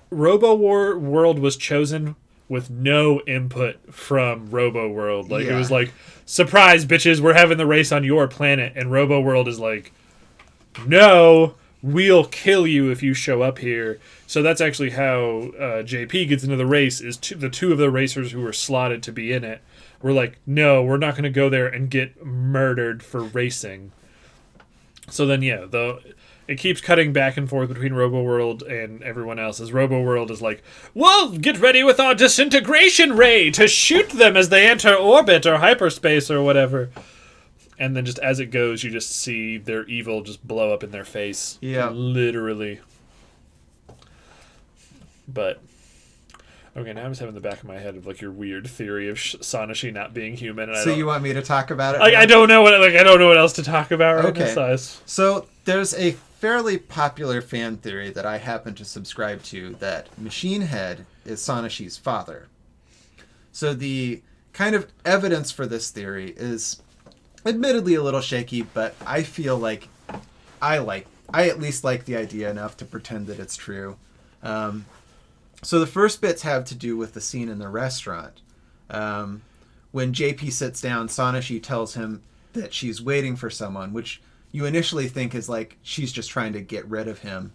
Robo-World was chosen with no input from Robo-World. Like it was like, surprise, bitches, we're having the race on your planet, and Robo-World is like, no, we'll kill you if you show up here. So that's actually how JP gets into the race. Is the two of the racers who were slotted to be in it were like, no, we're not going to go there and get murdered for racing. So then, it keeps cutting back and forth between Robo-World and everyone else, as Robo-World is like, well, get ready with our disintegration ray to shoot them as they enter orbit or hyperspace or whatever. And then just as it goes, you just see their evil just blow up in their face. Yeah. Literally. But, okay, now I'm just having the back of my head of like your weird theory of Sanashi not being human. And so you want me to talk about it? I don't know what else to talk about right now. So there's a fairly popular fan theory that I happen to subscribe to that Machine Head is Sanashi's father. So the kind of evidence for this theory is admittedly a little shaky, but I feel like I at least like the idea enough to pretend that it's true. So the first bits have to do with the scene in the restaurant. When JP sits down, Sanashi tells him that she's waiting for someone, which you initially think is like she's just trying to get rid of him.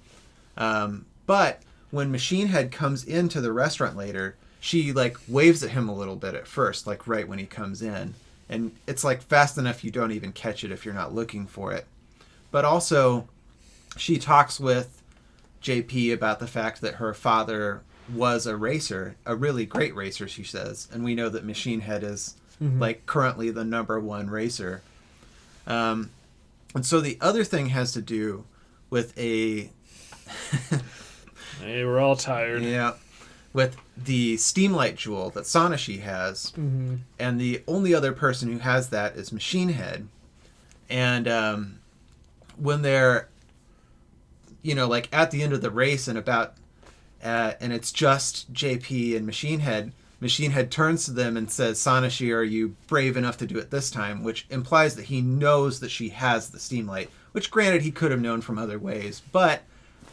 But when Machine Head comes into the restaurant later, she like waves at him a little bit at first, like right when he comes in. And it's like fast enough you don't even catch it if you're not looking for it. But also, she talks with JP about the fact that her father was a racer, a really great racer, she says. And we know that Machine Head is like currently the #1 racer. And so the other thing has to do with a... Hey, we're all tired. Yeah. With the Steamlight Jewel that Sanashi has. Mm-hmm. And the only other person who has that is Machine Head. And when they're, like at the end of the race and and it's just JP and Machine Head turns to them and says, Sanashi, are you brave enough to do it this time? Which implies that he knows that she has the Steamlight, which granted he could have known from other ways. But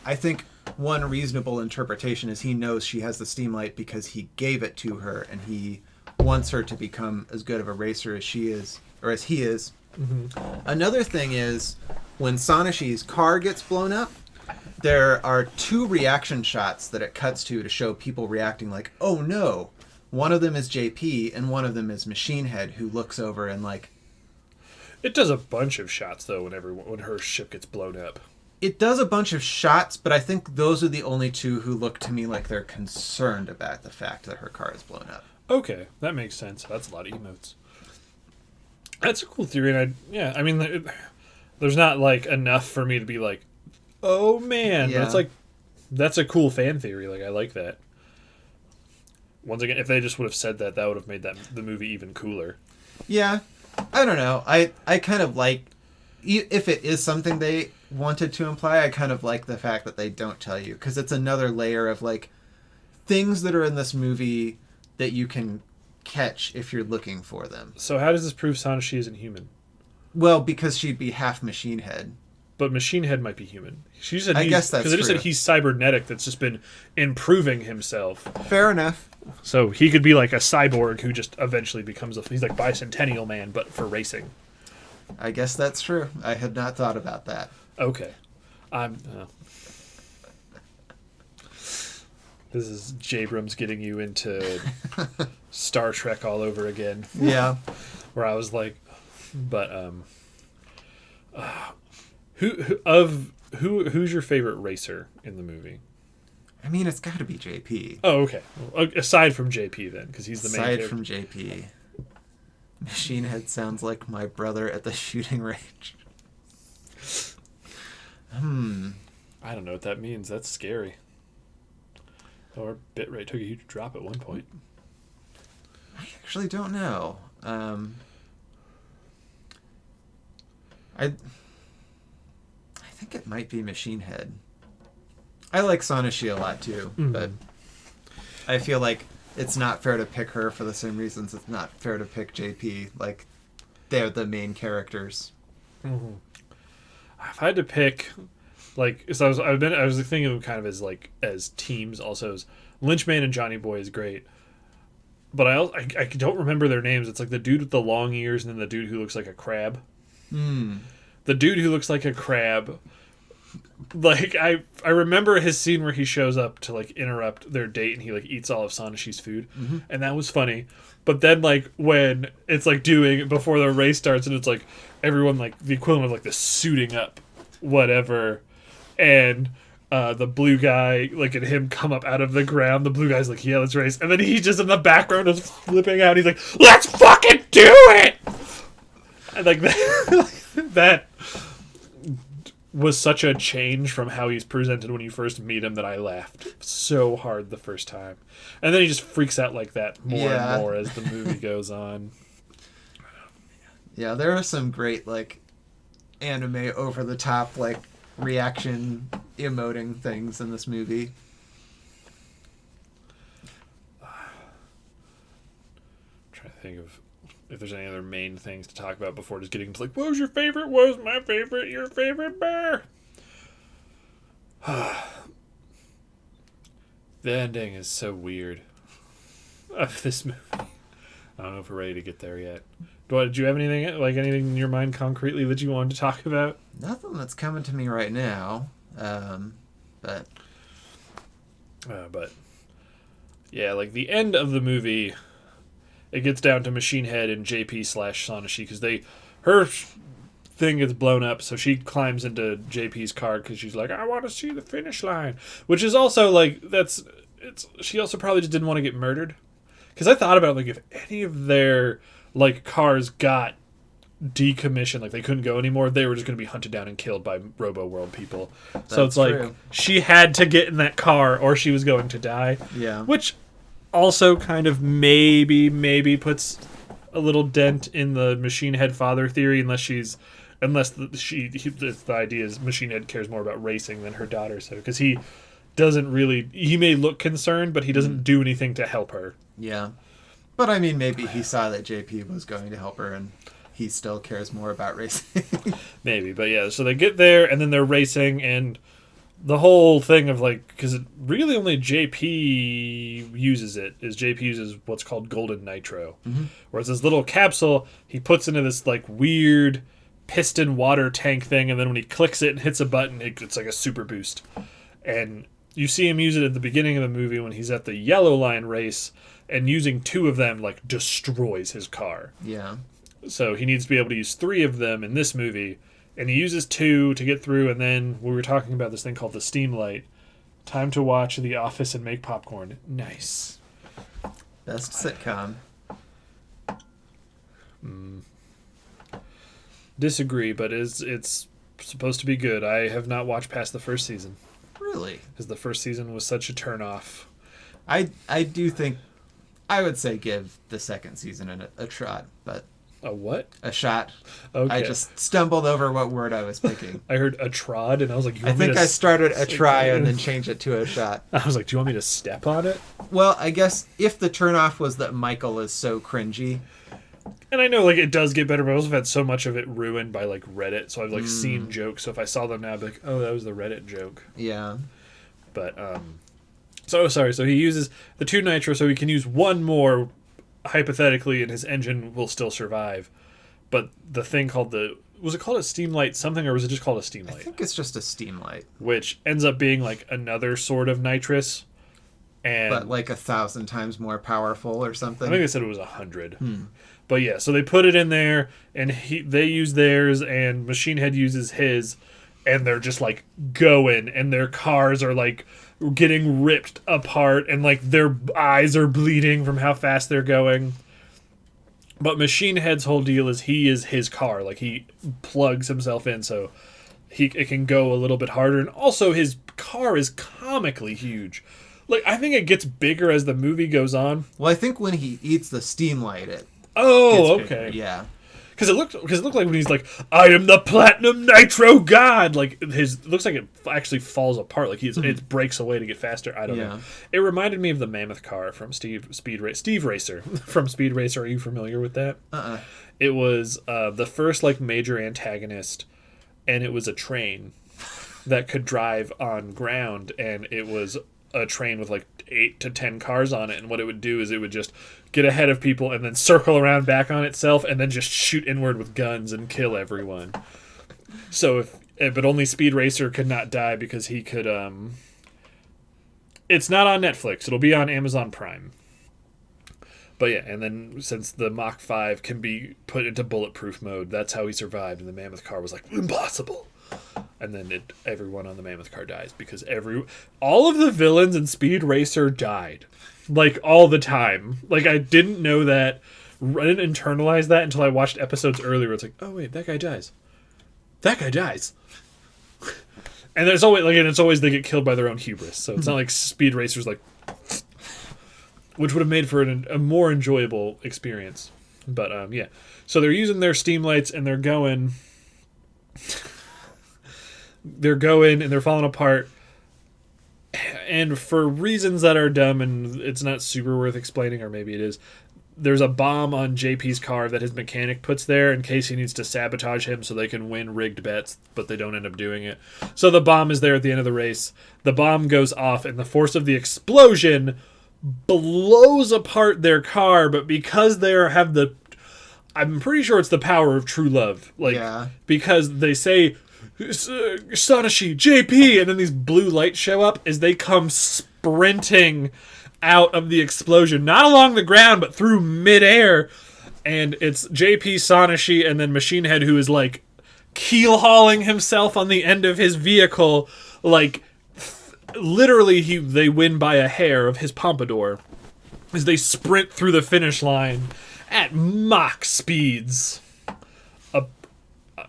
I think one reasonable interpretation is he knows she has the Steamlight because he gave it to her and he wants her to become as good of a racer as she is, or as he is. Mm-hmm. Another thing is when Sanashi's car gets blown up, there are 2 reaction shots that it cuts to show people reacting like, oh no. One of them is JP and one of them is Machine Head, who looks over and like... It does a bunch of shots though when her ship gets blown up. It does a bunch of shots, but I think those are the only 2 who look to me like they're concerned about the fact that her car is blown up. Okay, that makes sense. That's a lot of emotes. That's a cool theory, and there's not like enough for me to be like, oh man, but it's like, that's a cool fan theory. Like, I like that. Once again, if they just would have said that, that would have made the movie even cooler. Yeah, I don't know. I kind of like, if it is something they wanted to imply, I kind of like the fact that they don't tell you, because it's another layer of like things that are in this movie that you can catch if you're looking for them. So how does this prove Sanashi isn't human? Well, because she'd be half machine head. But Machine Head might be human. She said I guess that's because they just said true. he's cybernetic. That's just been improving himself. Fair enough. So he could be like a cyborg who just eventually becomes he's like Bicentennial Man, but for racing. I guess that's true. I had not thought about that. Okay, I'm. This is Jabrams getting you into Star Trek all over again. Yeah. Where I was like, but who's your favorite racer in the movie? I mean, it's got to be JP. Oh, okay. Well, aside from JP, then, because he's the main Aside character. from JP, Machine Head sounds like my brother at the shooting range. I don't know what that means. That's scary. Or bitrate took a huge drop at one point. I actually don't know. I think it might be Machine Head. I like Sanashi a lot too, but I feel like it's not fair to pick her for the same reasons it's not fair to pick JP. Like, they're the main characters. Mm-hmm. If I had to pick, like, so I was thinking of them kind of as teams. Also, as Lynchman and Johnny Boy is great, but I don't remember their names. It's like the dude with the long ears and then the dude who looks like a crab. The dude who looks like a crab. Like, I remember his scene where he shows up to like interrupt their date and he like eats all of Sanashi's food, and that was funny. But then like when it's like before the race starts and it's like everyone like the equivalent of like the suiting up, whatever, and the blue guy like and him come up out of the ground. The blue guy's like, yeah, let's race, and then he's just in the background is flipping out. He's like, let's fucking do it, and like that was such a change from how he's presented when you first meet him that I laughed so hard the first time. And then he just freaks out like that more and more as the movie goes on. Yeah, there are some great, like, anime over-the-top, like, reaction emoting things in this movie. I'm trying to think of if there's any other main things to talk about before just getting to like, what was your favorite? What was my favorite? Your favorite bear? The ending is so weird of this movie. I don't know if we're ready to get there yet. Did you have anything in your mind concretely that you wanted to talk about? Nothing that's coming to me right now. But yeah, like the end of the movie, it gets down to Machine Head and JP / Sanashi because her thing gets blown up, so she climbs into JP's car because she's like, I want to see the finish line, which is also like she also probably just didn't want to get murdered, because I thought about like if any of their like cars got decommissioned, like they couldn't go anymore, they were just going to be hunted down and killed by Robo World people. So it's like true. She had to get in that car or she was going to die. Yeah. Which also kind of maybe puts a little dent in the Machine Head father theory, the idea is Machine Head cares more about racing than her daughter, so because he may look concerned, but he doesn't do anything to help her. Yeah. But I mean, maybe he saw that JP was going to help her and he still cares more about racing. Maybe, but yeah, so they get there and then they're racing, and the whole thing of like, because really only JP uses what's called golden nitro, where it's this little capsule he puts into this like weird piston water tank thing, and then when he clicks it and hits a button, it's like a super boost. And you see him use it at the beginning of the movie when he's at the yellow line race, and using 2 of them like destroys his car. Yeah. So he needs to be able to use 3 of them in this movie, and he uses 2 to get through, and then we were talking about this thing called the steam light. Time to watch The Office and make popcorn. Nice. Best sitcom. Disagree, but it's supposed to be good. I have not watched past the first season. Really? Because the first season was such a turnoff. I do think I would say give the second season a trot, but A what? A shot. Okay. I just stumbled over what word I was picking. I heard a trod, and I was like, I think I started a try and then changed it to a shot. I was like, do you want me to step on it? Well, I guess if the turnoff was that Michael is so cringy. And I know, like, it does get better, but I also had so much of it ruined by, like, Reddit, so I've, like, seen jokes, so if I saw them now, I'd be like, oh, that was the Reddit joke. Yeah. But, so he uses the 2 nitro, so he can use one more, hypothetically, and his engine will still survive. But the thing called was it called a steam light something, or was it just called a steam light? I think it's just a steam light. Which ends up being, like, another sort of nitrous. But, like, 1,000 times more powerful or something? I think they said it was 100. But yeah, so they put it in there, and they use theirs, and Machine Head uses his, and they're just, like, going, and their cars are, like, getting ripped apart, and, like, their eyes are bleeding from how fast they're going. But Machine Head's whole deal is he is his car. Like, he plugs himself in, so it can go a little bit harder. And also, his car is comically huge. Like, I think it gets bigger as the movie goes on. Well, I think when he eats the steam light, it Oh, gets okay. bigger. Yeah. Because it looked like when he's like, I am the Platinum Nitro God. Like, it looks like it actually falls apart. Like, it breaks away to get faster. I don't know. It reminded me of the Mammoth car from Steve Racer from Speed Racer. Are you familiar with that? It was the first, like, major antagonist, and it was a train that could drive on ground, and it was a train with, like, 8 to 10 cars on it, and what it would do is it would just get ahead of people and then circle around back on itself and then just shoot inward with guns and kill everyone. So but only Speed Racer could not die because he could it's not on Netflix, it'll be on Amazon Prime. But yeah, and then since the Mach 5 can be put into bulletproof mode, that's how he survived, and the Mammoth car was like, impossible. And then everyone on the Mammoth car dies because all of the villains in Speed Racer died. Like, all the time. Like, I didn't know that. I didn't internalize that until I watched episodes earlier. It's like, oh, wait, that guy dies. That guy dies. And there's always, like, and it's always they get killed by their own hubris. So it's not like Speed Racer's like, which would have made for a more enjoyable experience. But, yeah. So they're using their steam lights and they're going... and they're falling apart, and for reasons that are dumb and it's not super worth explaining, or maybe it is, there's a bomb on JP's car that his mechanic puts there in case he needs to sabotage him so they can win rigged bets, but they don't end up doing it. So the bomb is there at the end of the race. The bomb goes off, and the force of the explosion blows apart their car, but because they have I'm pretty sure it's the power of true love. Like, yeah. Because they say... Sanashi, JP, and then these blue lights show up as they come sprinting out of the explosion, not along the ground, but through midair. And it's JP, Sanashi, and then Machine Head, who is like keel hauling himself on the end of his vehicle. Like, literally, they win by a hair of his pompadour as they sprint through the finish line at Mach speeds.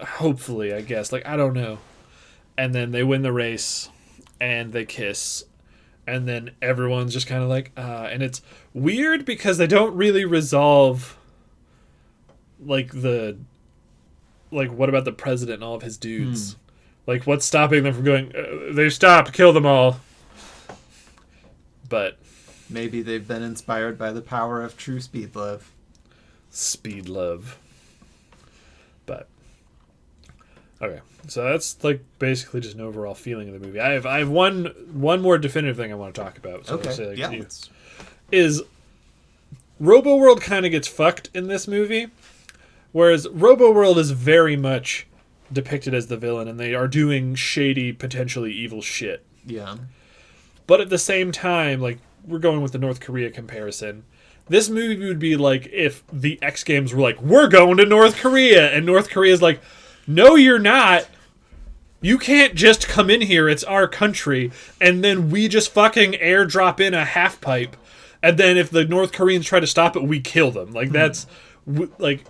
Hopefully, I guess. Like, I don't know. And then they win the race, and they kiss, and then everyone's just kind of like, and it's weird because they don't really resolve, like, what about the president and all of his dudes? Like, what's stopping them from going, they've stopped, kill them all. But... maybe they've been inspired by the power of true speed love. Speed love. But... okay, so that's, like, basically just an overall feeling of the movie. I have one more definitive thing I want to talk about. So okay, say, like, yeah. Is Robo-World kind of gets fucked in this movie, whereas Robo-World is very much depicted as the villain, and they are doing shady, potentially evil shit. Yeah. But at the same time, like, we're going with the North Korea comparison. This movie would be like if the X Games were like, we're going to North Korea, and North Korea's like, no, you're not. You can't just come in here. It's our country. And then we just fucking airdrop in a half pipe. And then if the North Koreans try to stop it, we kill them. Like, that's... like...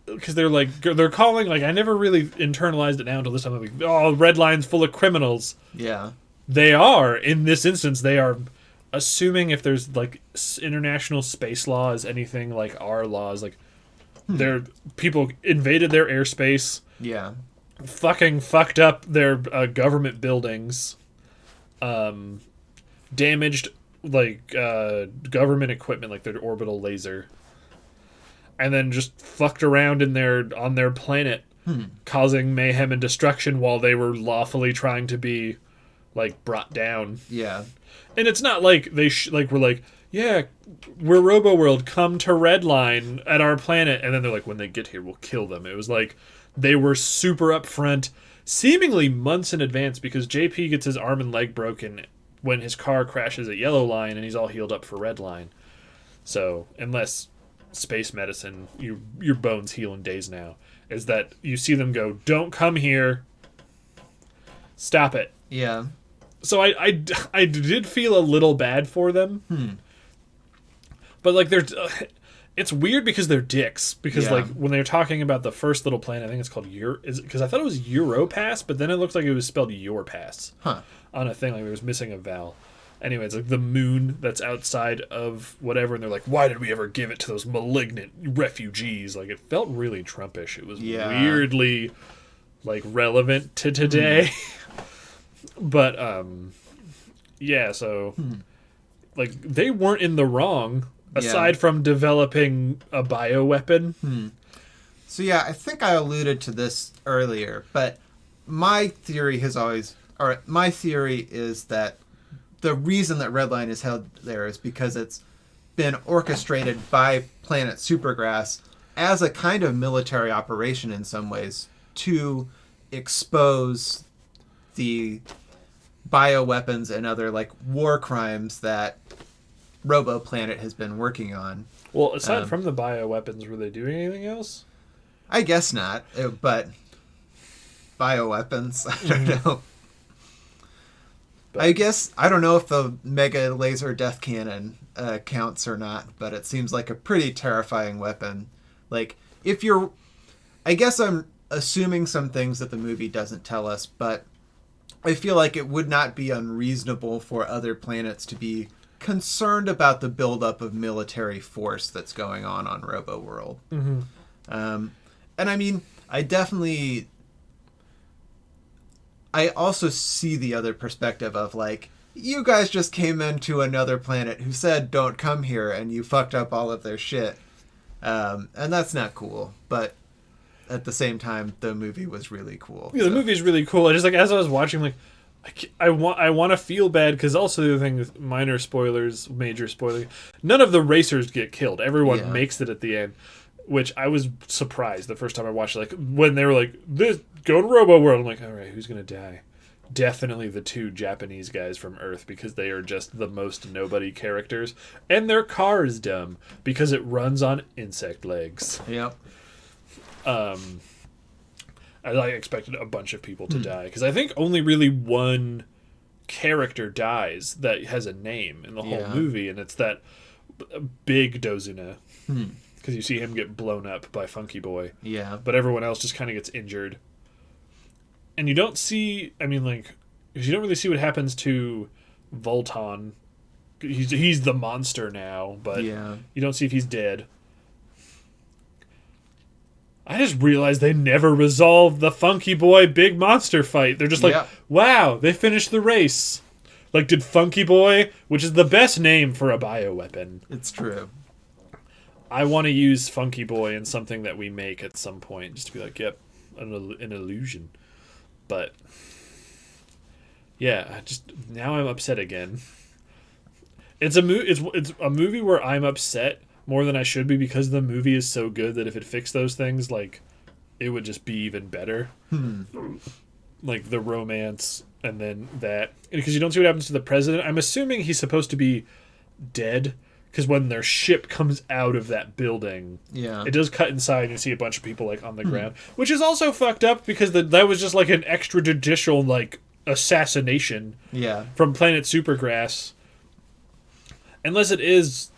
because they're calling... like, I never really internalized it now until this time. I'm like, oh, Redline's full of criminals. Yeah. They are. In this instance, they are... assuming if there's, like, international space law is anything like our laws, like... Their people invaded their airspace, Yeah. fucking fucked up their government buildings, damaged government equipment like their orbital laser, and then just fucked around on their planet, causing mayhem and destruction while they were lawfully trying to be like brought down. Yeah. And it's not like they we're like, yeah, we're Robo World, come to Redline at our planet, and then they're like, when they get here, we'll kill them. It was like they were super upfront, seemingly months in advance, because JP gets his arm and leg broken when his car crashes at Yellow Line, and he's all healed up for Redline. So unless space medicine, your bones heal in days now, is that you see them go, don't come here, stop it. Yeah. So I did feel a little bad for them. But like it's weird because they're dicks. Because like when they're talking about the first little planet, I think it's called because I thought it was Europass, but then it looked like it was spelled Your Pass on a thing, like it was missing a vowel. Anyway, it's like the moon that's outside of whatever, and they're like, why did we ever give it to those malignant refugees? Like, it felt really Trumpish. It was weirdly like relevant to today. But so like they weren't in the wrong aside from developing a bioweapon. So yeah, I think I alluded to this earlier, but my theory is that the reason that Redline is held there is because it's been orchestrated by Planet Supergrass as a kind of military operation in some ways to expose the bioweapons and other like war crimes that Robo Planet has been working on. Well, aside from the bioweapons, were they doing anything else? I guess not, but bioweapons, I don't know. But I guess, I don't know if the Mega Laser Death Cannon counts or not, but it seems like a pretty terrifying weapon. Like, I guess I'm assuming some things that the movie doesn't tell us, but I feel like it would not be unreasonable for other planets to be concerned about the buildup of military force that's going on Robo World. And I mean, I also see the other perspective of like, you guys just came into another planet who said don't come here, and you fucked up all of their shit. And that's not cool, but at the same time, the movie was really cool. Yeah, the movie's really cool. I just like, as I was watching, like, I want to feel bad, because also the other thing with minor spoilers, major spoilers, none of the racers get killed. Everyone makes it at the end, which I was surprised the first time I watched it. Like, when they were like, go to Robo World, I'm like, all right, who's going to die? Definitely the two Japanese guys from Earth, because they are just the most nobody characters. And their car is dumb, because it runs on insect legs. Yep. I expected a bunch of people to die, because I think only really one character dies that has a name in the whole movie, and it's that big Dozuna. Because you see him get blown up by Funky Boy. Yeah. But everyone else just kind of gets injured. And you don't see, I mean, like, because you don't really see what happens to Volton. He's the monster now, but you don't see if he's dead. I just realized they never resolved the Funky Boy big monster fight. They're just like, wow, they finished the race. Like, did Funky Boy, which is the best name for a bioweapon. It's true. I want to use Funky Boy in something that we make at some point, just to be like, yep, an illusion. But yeah, now I'm upset again. It's a movie where I'm upset more than I should be, because the movie is so good that if it fixed those things, like, it would just be even better. Like the romance, and then that, because you don't see what happens to the president. I'm assuming he's supposed to be dead, because when their ship comes out of that building, it does cut inside and you see a bunch of people like on the ground, which is also fucked up, because that was just like an extrajudicial like assassination from Planet Supergrass. Unless it is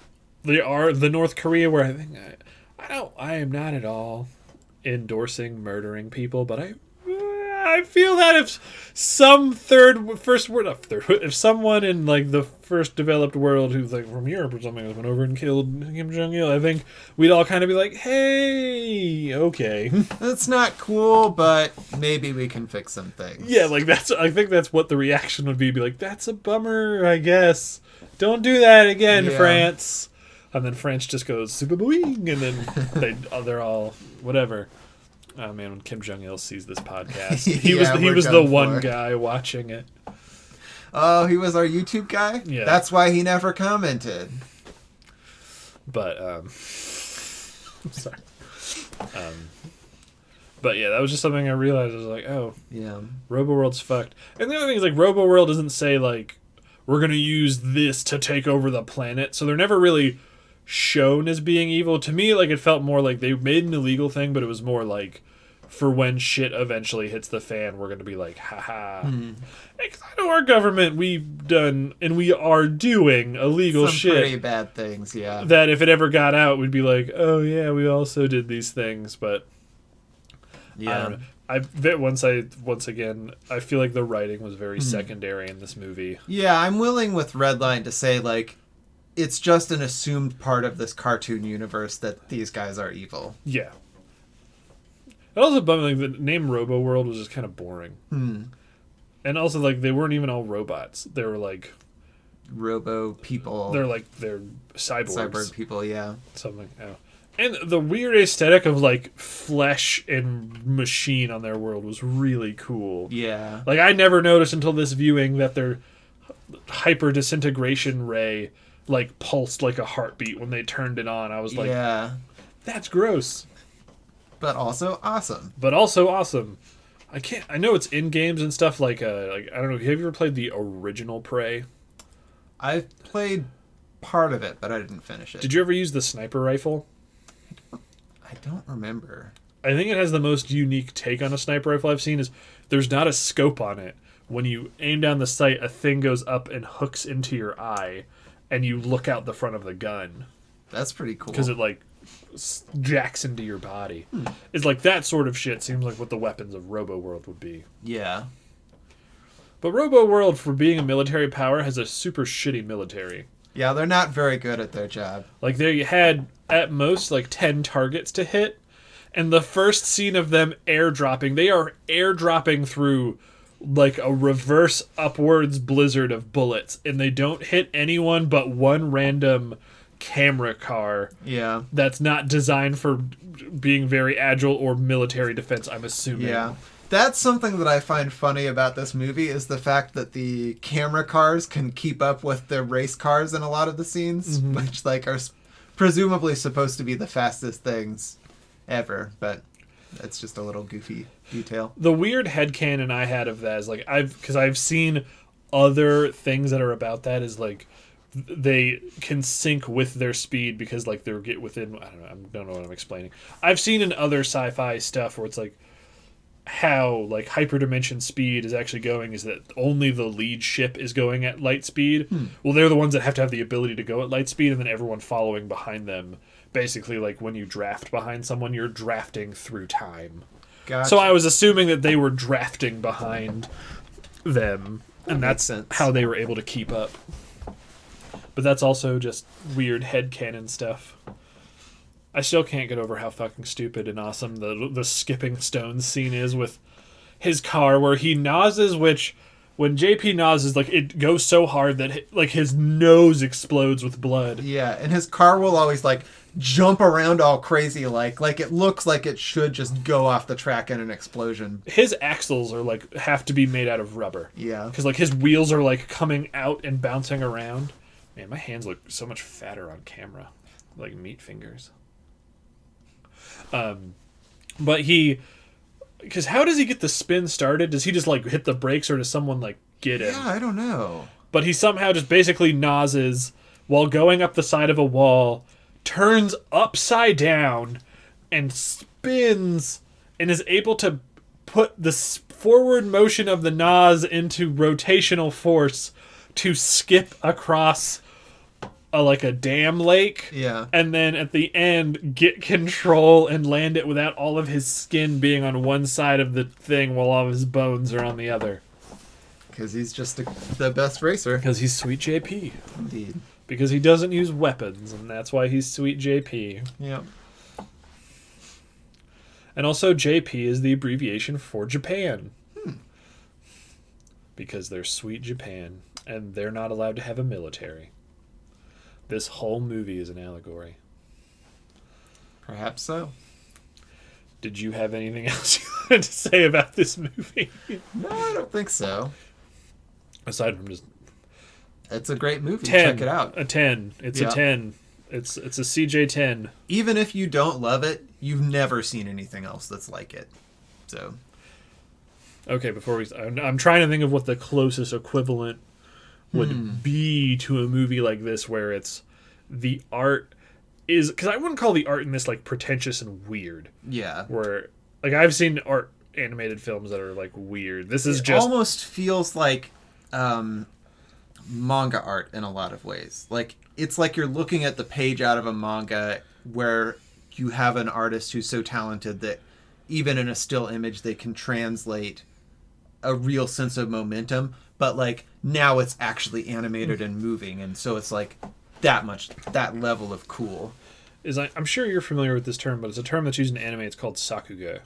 the North Korea, where I think I am not at all endorsing murdering people, but I feel that if if someone in like the first developed world who's like from Europe or something has went over and killed Kim Jong-il, I think we'd all kind of be like, hey, okay. That's not cool, but maybe we can fix some things. Yeah, like I think that's what the reaction would be like, that's a bummer, I guess. Don't do that again, France. And then France just goes super boing, and then they're all whatever. Oh man, when Kim Jong-il sees this podcast, he was the one guy watching it. Oh, he was our YouTube guy? Yeah. That's why he never commented. But I'm sorry. But yeah, that was just something I realized. I was like, oh, yeah, RoboWorld's fucked. And the other thing is like RoboWorld doesn't say like we're gonna use this to take over the planet, so they're never really shown as being evil. To me, like, it felt more like they made an illegal thing, but it was more like for when shit eventually hits the fan, we're gonna be like, haha. Because I know our government, we've done and we are doing illegal some shit, pretty bad things. Yeah, that if it ever got out, we'd be like, oh yeah, we also did these things. But yeah, once again, I feel like the writing was very secondary in this movie. Yeah, I'm willing with Redline to say like it's just an assumed part of this cartoon universe that these guys are evil. Yeah. It also bummed, like, the name RoboWorld was just kind of boring. And also, like, they weren't even all robots. They were, like... Robo people. They're cyborgs. Cyborg people, yeah. Something, yeah. And the weird aesthetic of, like, flesh and machine on their world was really cool. Yeah. Like, I never noticed until this viewing that their hyper disintegration ray... like pulsed like a heartbeat when they turned it on. I was like, yeah, that's gross, but also awesome. I know it's in games and stuff like I don't know, have you ever played the original Prey? I've played part of it, but I didn't finish it. Did you ever use the sniper rifle? I don't remember. I think it has the most unique take on a sniper rifle I've seen. Is there's not a scope on it. When you aim down the sight, a thing goes up and hooks into your eye, and you look out the front of the gun. That's pretty cool. Because it, like, jacks into your body. It's like that sort of shit seems like what the weapons of RoboWorld would be. Yeah. But RoboWorld, for being a military power, has a super shitty military. Yeah, they're not very good at their job. Like, they had, at most, like, 10 targets to hit. And the first scene of them airdropping, they are airdropping through... like a reverse upwards blizzard of bullets, and they don't hit anyone but one random camera car. Yeah. That's not designed for being very agile or military defense, I'm assuming. Yeah. That's something that I find funny about this movie is the fact that the camera cars can keep up with the race cars in a lot of the scenes, which like are presumably supposed to be the fastest things ever, but it's just a little goofy detail. The weird headcanon I had of that is like because I've seen other things that are about that is like they can sync with their speed because like they're get within I don't know what I'm explaining. I've seen in other sci-fi stuff where it's like how like hyperdimension speed is actually going is that only the lead ship is going at light speed. Well, they're the ones that have to have the ability to go at light speed, and then everyone following behind them. Basically, like, when you draft behind someone, you're drafting through time. Gotcha. So I was assuming that they were drafting behind them, and that's how they were able to keep up. But that's also just weird headcanon stuff. I still can't get over how fucking stupid and awesome the skipping stones scene is with his car, where he noses, which... when JP noses, like, it goes so hard that, like, his nose explodes with blood. Yeah, and his car will always, like, jump around all crazy, like it looks like it should just go off the track in an explosion. His axles are, like, have to be made out of rubber. Yeah. Because, like, his wheels are, like, coming out and bouncing around. Man, my hands look so much fatter on camera. Like meat fingers. But he... because how does he get the spin started? Does he just, like, hit the brakes, or does someone, like, get him? Yeah, I don't know. But he somehow just basically noses while going up the side of a wall, turns upside down, and spins, and is able to put the forward motion of the nos into rotational force to skip across like a dam lake. Yeah. And then at the end, get control and land it without all of his skin being on one side of the thing while all of his bones are on the other. Because he's just the best racer. Because he's Sweet JP. Indeed. Because he doesn't use weapons, and that's why he's Sweet JP. Yep. And also, JP is the abbreviation for Japan. Because they're Sweet Japan, and they're not allowed to have a military. This whole movie is an allegory. Perhaps so. Did you have anything else you wanted to say about this movie? No, I don't think so. Aside from just... It's a great movie. 10. Check it out. A 10. It's a 10. It's a CJ 10. Even if you don't love it, you've never seen anything else that's like it. So... Okay, before we... I'm trying to think of what the closest equivalent would be to a movie like this, where it's... The art is... Because I wouldn't call the art in this, like, pretentious and weird. Yeah. Where... Like, I've seen art animated films that are, like, weird. This is just... almost feels like manga art in a lot of ways. Like, it's like you're looking at the page out of a manga where you have an artist who's so talented that even in a still image they can translate a real sense of momentum, but like now it's actually animated and moving, and so it's like that level of cool. I'm sure you're familiar with this term, but it's a term that's used in anime. It's called sakuga.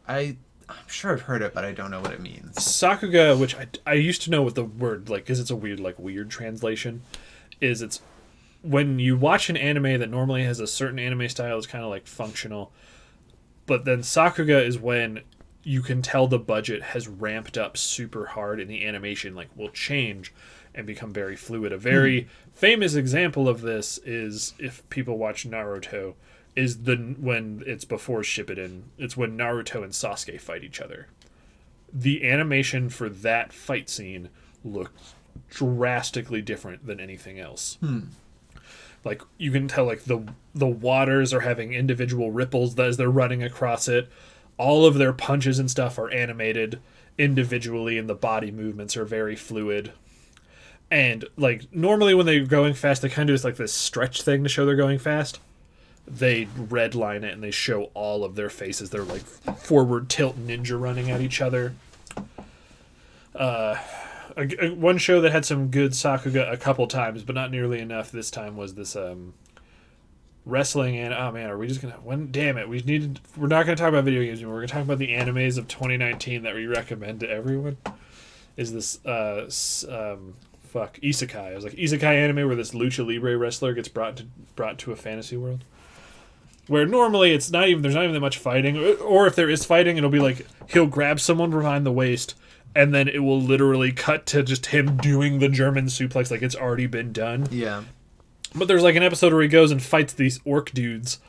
I'm sure I've heard it, but I don't know what it means. Sakuga, which I used to know what the word, like, because it's a weird translation, is it's when you watch an anime that normally has a certain anime style, it's kind of like functional, but then sakuga is when you can tell the budget has ramped up super hard and the animation like will change and become very fluid. A very famous example of this is, if people watch Naruto, is when it's before Shippuden. It's when Naruto and Sasuke fight each other. The animation for that fight scene looks drastically different than anything else. Like, you can tell like the waters are having individual ripples as they're running across it. All of their punches and stuff are animated individually, and the body movements are very fluid. And like normally when they're going fast, they kind of do this like this stretch thing to show they're going fast. They redline it and they show all of their faces. They're like forward tilt ninja running at each other. One show that had some good sakuga a couple times, but not nearly enough this time, was this wrestling. And oh man, are we just gonna... damn it, we're not gonna talk about video games anymore. We're gonna talk about the animes of 2019 that we recommend to everyone. Is this isekai. I was like, isekai anime where this lucha libre wrestler gets brought to a fantasy world, where normally there's not even that much fighting, or if there is fighting, it'll be like he'll grab someone behind the waist and then it will literally cut to just him doing the German suplex like it's already been done. Yeah. But there's like an episode where he goes and fights these orc dudes,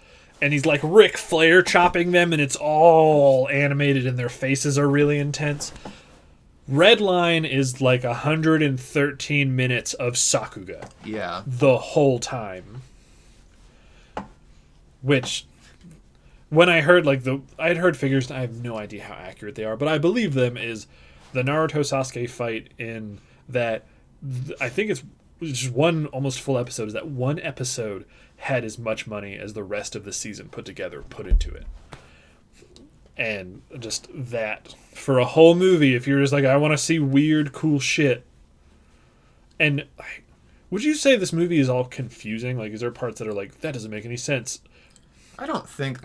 and he's like Ric Flair chopping them, and it's all animated and their faces are really intense. Redline is like 113 minutes of sakuga. Yeah. The whole time. Which, when I heard I had heard figures, and I have no idea how accurate they are, but I believe them, is the Naruto Sasuke fight in that, I think it's just one almost full episode, is that one episode had as much money as the rest of the season put into it. And just that, for a whole movie, if you're just like, I want to see weird, cool shit. And would you say this movie is all confusing? Like, is there parts that are like, that doesn't make any sense? I don't think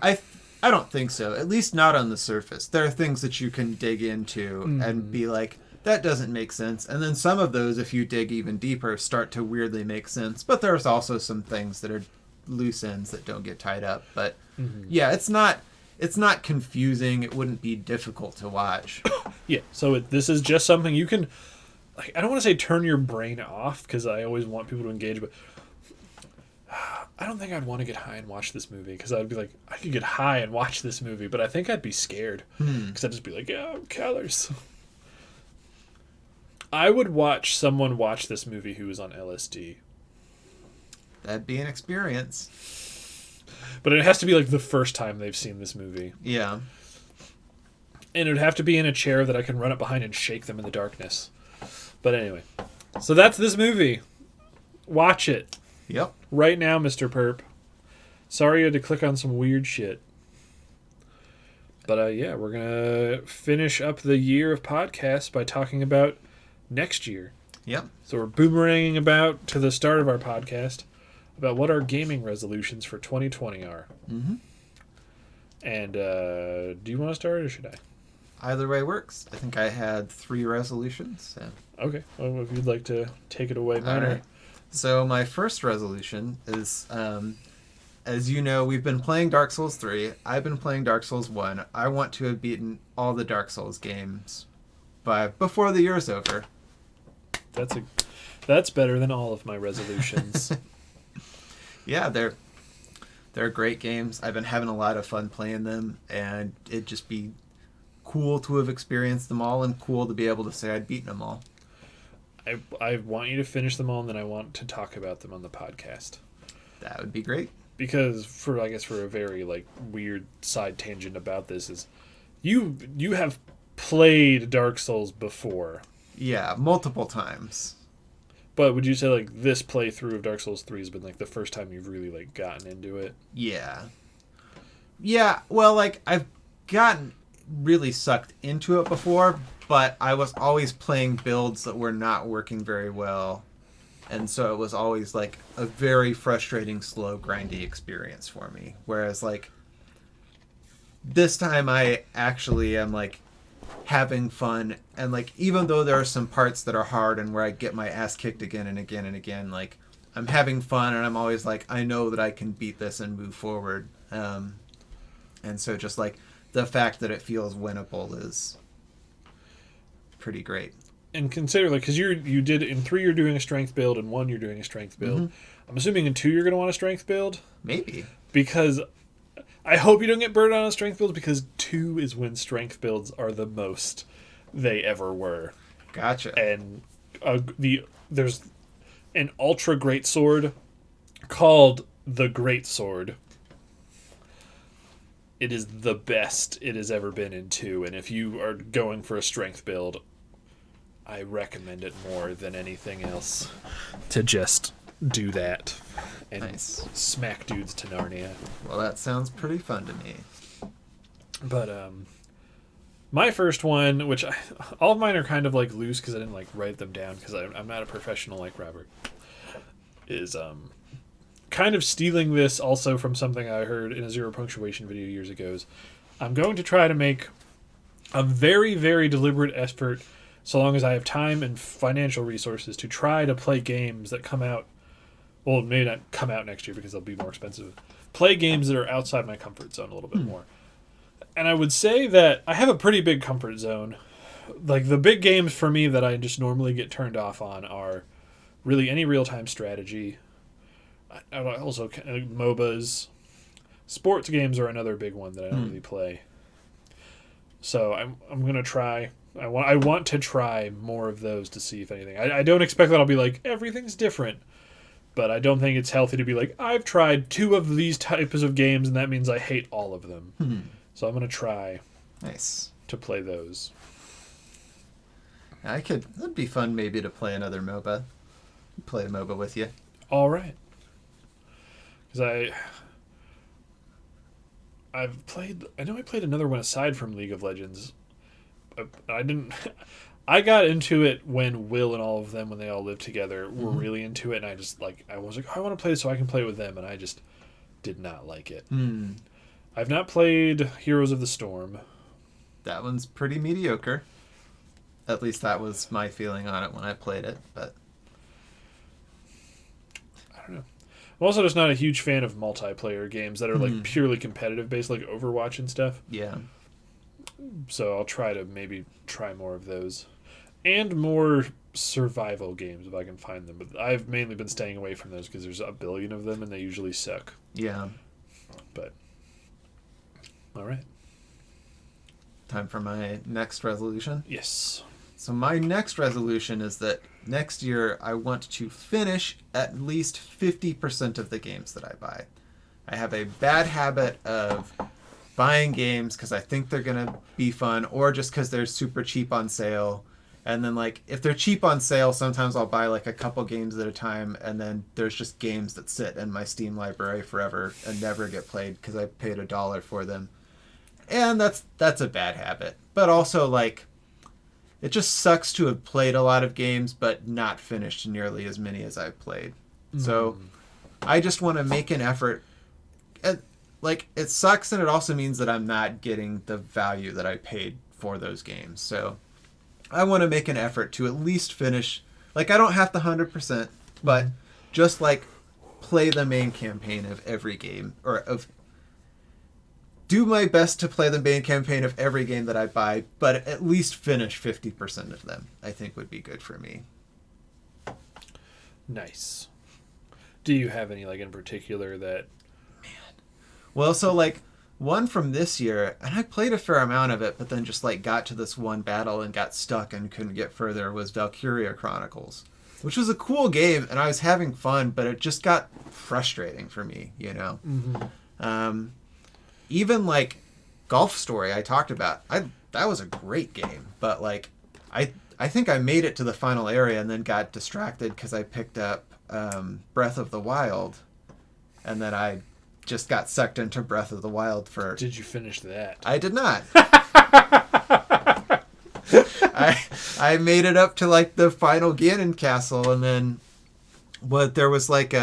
so. At least not on the surface. There are things that you can dig into and be like, that doesn't make sense. And then some of those, if you dig even deeper, start to weirdly make sense. But there's also some things that are loose ends that don't get tied up. But yeah, it's not confusing. It wouldn't be difficult to watch. Yeah, so this is just something you can, like, I don't want to say turn your brain off, because I always want people to engage, but I don't think I'd want to get high and watch this movie, because I'd be like, I could get high and watch this movie, but I think I'd be scared, because I'd just be like, yeah, colors. I would watch someone watch this movie who was on LSD. That'd be an experience. But it has to be like the first time they've seen this movie. Yeah. And it would have to be in a chair that I can run up behind and shake them in the darkness. But anyway. So that's this movie. Watch it Yep. right now, Mr. Perp. Sorry you had to click on some weird shit. But yeah, we're going to finish up the year of podcasts by talking about next year. Yep. So we're boomeranging about to the start of our podcast about what our gaming resolutions for 2020 are. Mm-hmm. And do you want to start or should I? Either way works. I think I had 3 resolutions. So. Okay. Well, if you'd like to take it away, All right. So my first resolution is, as you know, we've been playing Dark Souls 3. I've been playing Dark Souls 1. I want to have beaten all the Dark Souls games before the year's over. That's better than all of my resolutions. Yeah, they're great games. I've been having a lot of fun playing them, and it'd just be cool to have experienced them all and cool to be able to say I'd beaten them all. I want you to finish them all, and then I want to talk about them on the podcast. That would be great. Because for a very weird side tangent about this is you have played Dark Souls before. Yeah, multiple times. But would you say this playthrough of Dark Souls 3 has been the first time you've really gotten into it? Yeah. Yeah, well I've gotten really sucked into it before, but I was always playing builds that were not working very well. And so it was always a very frustrating, slow, grindy experience for me. Whereas this time I actually am having fun, and even though there are some parts that are hard and where I get my ass kicked again and again and again, I'm having fun, and I'm always I know that I can beat this and move forward. And so just the fact that it feels winnable is pretty great. And consider because you did in 3 you're doing a strength build, and 1 you're doing a strength build. Mm-hmm. I'm assuming in 2 you're going to want a strength build. Maybe because I hope you don't get burned on strength builds, because 2 is when strength builds are the most they ever were. Gotcha. And there's an ultra great sword called the Great Sword. It is the best it has ever been in 2, and if you are going for a strength build, I recommend it more than anything else to just do that and smack dudes to Narnia. Well, that sounds pretty fun to me. But my first one, which all of mine are kind of loose because I didn't write them down because I'm not a professional like Robert, is kind of stealing this also from something I heard in a Zero Punctuation video years ago. I'm going to try to make a very, very deliberate effort, so long as I have time and financial resources, to try to play games that come out, well, maybe not come out next year because they'll be more expensive, play games that are outside my comfort zone a little bit more. And I would say that I have a pretty big comfort zone. The big games for me that I just normally get turned off on are really any real-time strategy. Also, MOBAs. Sports games are another big one that I don't really play. So I'm going to try. I want to try more of those to see if anything. I don't expect that I'll be everything's different. But I don't think it's healthy to be I've tried 2 of these types of games, and that means I hate all of them. So I'm going to try to play those. That'd be fun maybe to play another MOBA. Play a MOBA with you. All right. Because I know I played another one aside from League of Legends. I didn't. I got into it when Will and all of them, when they all lived together, were really into it, and I just I was I want to play this so I can play with them, and I just did not like it. I've not played Heroes of the Storm. That one's pretty mediocre. At least that was my feeling on it when I played it, but I don't know. I'm also just not a huge fan of multiplayer games that are purely competitive based, like Overwatch and stuff. Yeah. So I'll try to maybe try more of those. And more survival games if I can find them. But I've mainly been staying away from those because there's a billion of them and they usually suck. Yeah. But, all right. Time for my next resolution? Yes. So my next resolution is that next year I want to finish at least 50% of the games that I buy. I have a bad habit of buying games because I think they're going to be fun or just because they're super cheap on sale And then like if they're cheap on sale, sometimes I'll buy like a couple games at a time, and then there's just games that sit in my Steam library forever and never get played because I paid $1 for them. And that's a bad habit. But also like it just sucks to have played a lot of games but not finished nearly as many as I've played. So I just want to make an effort. Like it sucks, and it also means that I'm not getting the value that I paid for those games. So I want to make an effort to at least finish. Like, I don't have to 100%, but just, like, play the main campaign of every game. Do my best to play the main campaign of every game that I buy, but at least finish 50% of them, I think would be good for me. Nice. Do you have any, like, in particular that... Well, so, like... One from this year, and I played a fair amount of it, but then just like got to this one battle and got stuck and couldn't get further, was Valkyria Chronicles, which was a cool game, and I was having fun, but it just got frustrating for me, you know? Even like Golf Story I talked about, that was a great game, but like I think I made it to the final area and then got distracted because I picked up Breath of the Wild, and then I just got sucked into Breath of the Wild for... Did you finish that? I did not. I made it up to like the final Ganon castle, and then there was like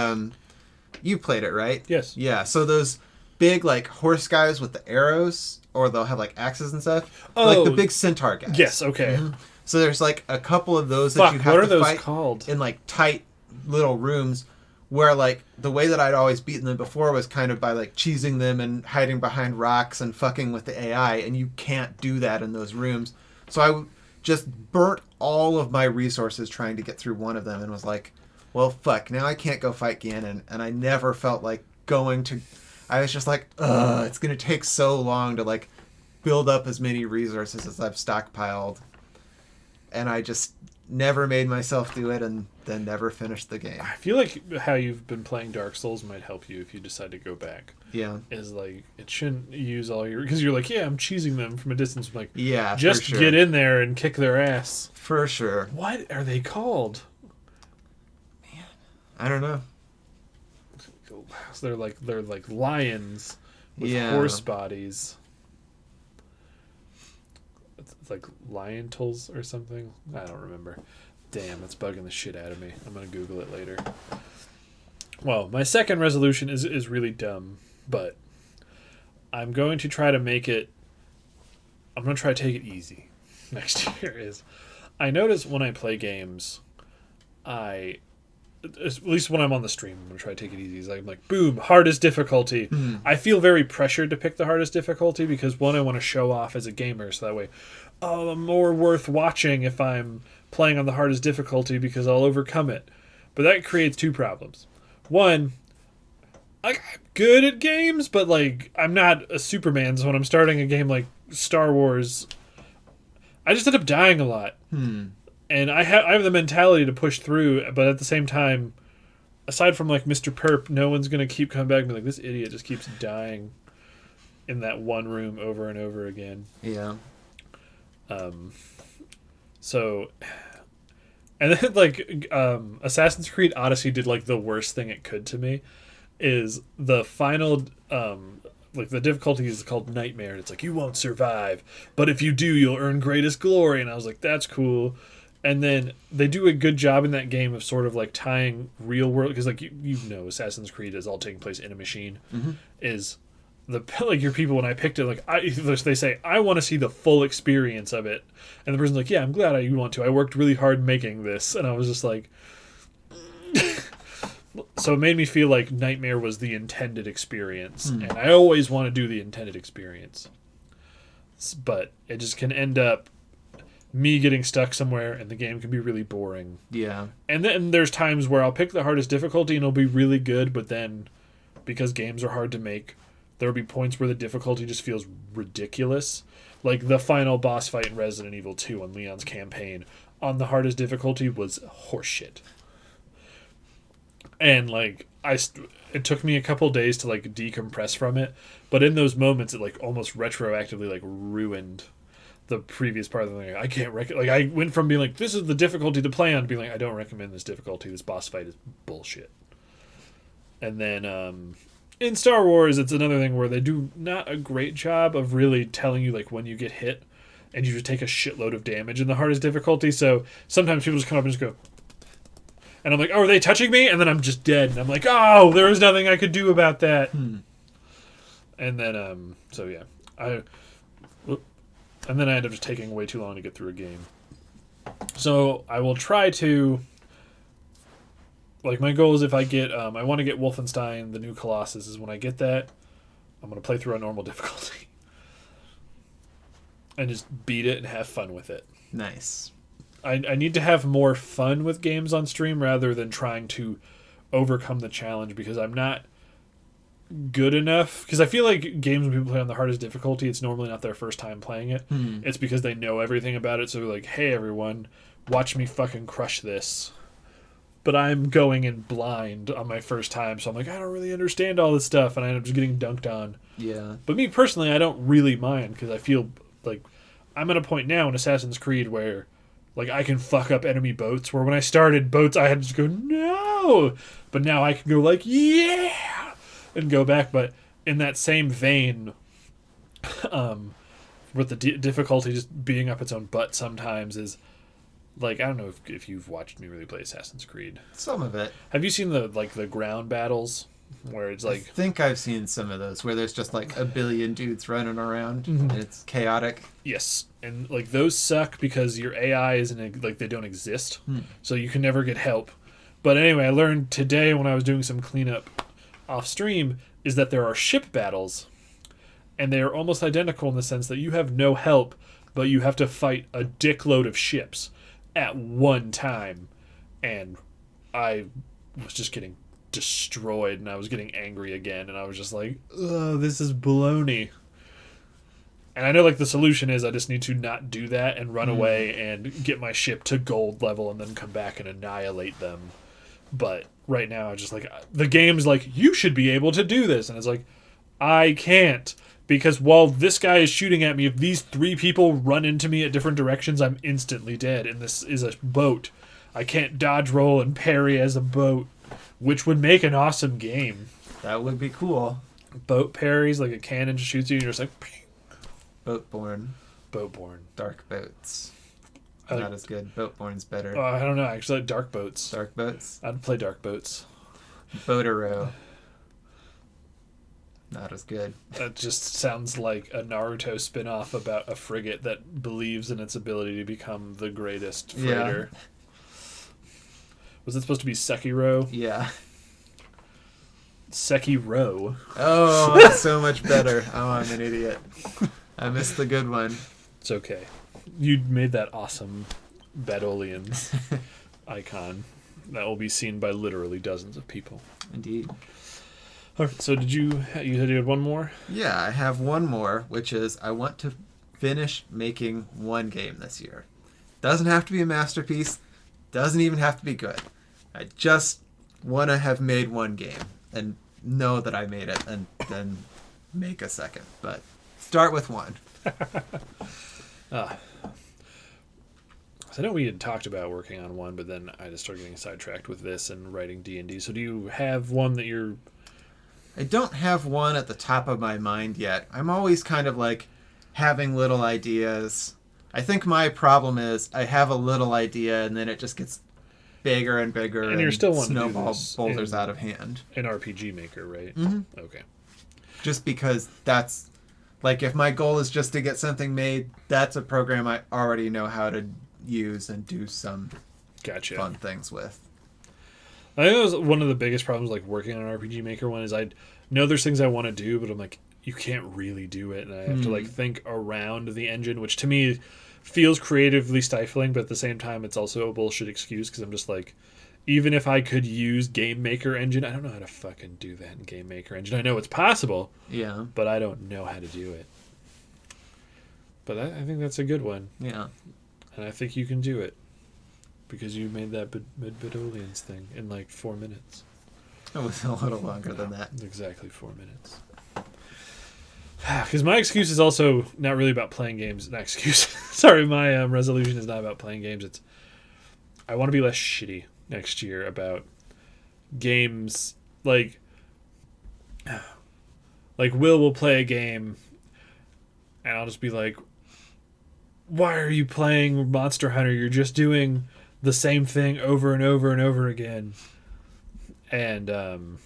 you played it, right? Yes. Yeah, so those big like horse guys with the arrows, or they'll have like axes and stuff. Oh, like the big centaur guys. Yes, okay. Mm-hmm. So there's like a couple of those that you have what are to those fight called? in like tight little rooms, where like the way that I'd always beaten them before was kind of by like cheesing them and hiding behind rocks and fucking with the AI, and you can't do that in those rooms. So I just burnt all of my resources trying to get through one of them, and was like, well, fuck, now I can't go fight Ganon. And I never felt like going to... I was just like, ugh, it's going to take so long to like build up as many resources as I've stockpiled. And I just never made myself do it, and then never finished the game. I feel like how you've been playing Dark Souls might help you if you decide to go back. Yeah. Is like, it shouldn't use all your... Because you're like, yeah, I'm cheesing them from a distance. I'm like, Yeah, just for sure. get in there and kick their ass. For sure. What are they called? Man, I don't know. So they're like lions with Yeah. horse bodies. It's like liontals or something. I don't remember. Damn, it's bugging the shit out of me. I'm gonna Google it later. Well, my second resolution is really dumb, but I'm going to try to make it... I'm going to try to take it easy next year. I notice when I play games, at least when I'm on the stream, I'm going to try to take it easy. I'm like, boom, hardest difficulty. I feel very pressured to pick the hardest difficulty because, one, I want to show off as a gamer, so that way, I'm more worth watching if I'm playing on the hardest difficulty because I'll overcome it. But that creates two problems. One, I'm good at games, but like I'm not a Superman, so when I'm starting a game like Star Wars, I just end up dying a lot. And I have the mentality to push through, but at the same time, aside from like Mr. Perp, no one's gonna keep coming back and be like, this idiot just keeps dying in that one room over and over again. Yeah. So, and then like Assassin's Creed Odyssey did like the worst thing it could to me, is the final like the difficulty is called Nightmare, and it's like, you won't survive, but if you do, you'll earn greatest glory. And I was like, that's cool. And then they do a good job in that game of sort of like tying real world, because like you know Assassin's Creed is all taking place in a machine. Is the like your people, when I picked it, like they say, I want to see the full experience of it, and the person's like, yeah, I'm glad you want to. I worked really hard making this. And I was just like so it made me feel like Nightmare was the intended experience, and I always want to do the intended experience, but it just can end up me getting stuck somewhere, and the game can be really boring. Yeah. And then there's times where I'll pick the hardest difficulty and it'll be really good, but then because games are hard to make, there'll be points where the difficulty just feels ridiculous. Like the final boss fight in Resident Evil 2 on Leon's campaign on the hardest difficulty was horseshit. And like it took me a couple days to like decompress from it, but in those moments it like almost retroactively like ruined the previous part of the thing. I can't like I went from being like, this is the difficulty to play on, to being like, I don't recommend this difficulty. This boss fight is bullshit. And then in Star Wars, it's another thing where they do not a great job of really telling you like when you get hit, and you just take a shitload of damage in the hardest difficulty. So sometimes people just come up and just go, and I'm like, oh, are they touching me? And then I'm just dead, and I'm like, oh, there was nothing I could do about that. And then so yeah, and then I end up just taking way too long to get through a game. So I will try to, like, my goal is if I get, I want to get Wolfenstein, the new Colossus, is when I get that, I'm going to play through on normal difficulty. And just beat it and have fun with it. Nice. I need to have more fun with games on stream rather than trying to overcome the challenge, because I'm not good enough. Because I feel like games when people play on the hardest difficulty, it's normally not their first time playing it. It's because they know everything about it, so they're like, hey everyone, watch me fucking crush this. But I'm going in blind on my first time, so I'm like, I don't really understand all this stuff, and I end up just getting dunked on. Yeah. But me personally, I don't really mind, because I feel like I'm at a point now in Assassin's Creed where like I can fuck up enemy boats, where when I started boats I had to just go no, but now I can go like yeah and go back. But in that same vein, with the difficulty just being up its own butt sometimes is like, I don't know if you've watched me really play Assassin's Creed. Some of it. Have you seen the ground battles where it's like, I think I've seen some of those where there's just like a billion dudes running around and it's chaotic. Yes, and like those suck because your AI isn't like, they don't exist, so you can never get help. But anyway, I learned today when I was doing some cleanup off stream is that there are ship battles, and they are almost identical in the sense that you have no help, but you have to fight a dickload of ships at one time, and I was just getting destroyed, and I was getting angry again, and I was just like, ugh, this is baloney. And I know like the solution is I just need to not do that and run away and get my ship to gold level and then come back and annihilate them. But right now I just like, the game's like, you should be able to do this, and it's like, I can't, because while this guy is shooting at me, if these three people run into me at different directions, I'm instantly dead, and this is a boat. I can't dodge roll and parry as a boat, which would make an awesome game. That would be cool. Boat parries, like a cannon just shoots you, and you're just like, ping. Boatborne. Dark boats. Not as good. Boatborne's better. I don't know. I actually like dark boats. Dark boats? I'd play dark boats. Boatero. Not as good. That just sounds like a Naruto spin-off about a frigate that believes in its ability to become the greatest freighter. Yeah. Was it supposed to be Sekiro? Yeah. Sekiro. Oh, that's so much better. Oh, I'm an idiot. I missed the good one. It's okay. You made that awesome Badolians icon that will be seen by literally dozens of people. Indeed. All right, so you said you had one more? Yeah, I have one more, which is I want to finish making one game this year. Doesn't have to be a masterpiece. Doesn't even have to be good. I just want to have made one game and know that I made it and then make a second. But start with one. I know we had talked about working on one, but then I just started getting sidetracked with this and writing D&D. So do you have one that you're... I don't have one at the top of my mind yet. I'm always kind of like having little ideas. I think my problem is I have a little idea and then it just gets bigger and bigger, and you're still wanting snowball to do this boulders out of hand. An RPG Maker, right? Mm-hmm. Okay. Just because that's like, if my goal is just to get something made, that's a program I already know how to use and do some fun things with. I think that was one of the biggest problems, like working on an RPG Maker one, is I know there's things I want to do, but I'm like, you can't really do it, and I have to like think around the engine, which to me feels creatively stifling, but at the same time it's also a bullshit excuse, because I'm just like, even if I could use Game Maker Engine, I don't know how to fucking do that in Game Maker Engine. I know it's possible, but I don't know how to do it. But I think that's a good one. Yeah. And I think you can do it, because you made that Badolians thing in like 4 minutes. It was a little longer than that. Exactly 4 minutes. Because my excuse is also not really about playing games. Not excuse. Sorry, my resolution is not about playing games. It's I want to be less shitty next year about games. Like Will play a game, and I'll just be like, "Why are you playing Monster Hunter? You're just doing the same thing over and over and over again." And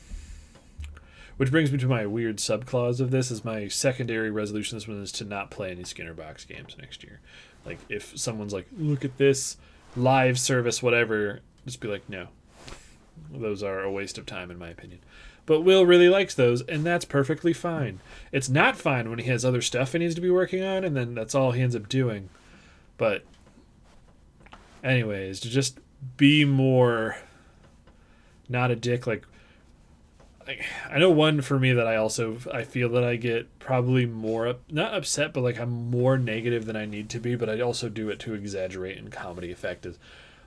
which brings me to my weird subclause of this is my secondary resolution. This one is to not play any Skinner Box games next year. Like, if someone's like, look at this live service, whatever, just be like, no. Those are a waste of time, in my opinion. But Will really likes those, and that's perfectly fine. It's not fine when he has other stuff he needs to be working on, and then that's all he ends up doing. But anyways, to just be more not a dick, like I know one for me that I feel that I get probably more not upset, but like I'm more negative than I need to be, but I also do it to exaggerate in comedy effect is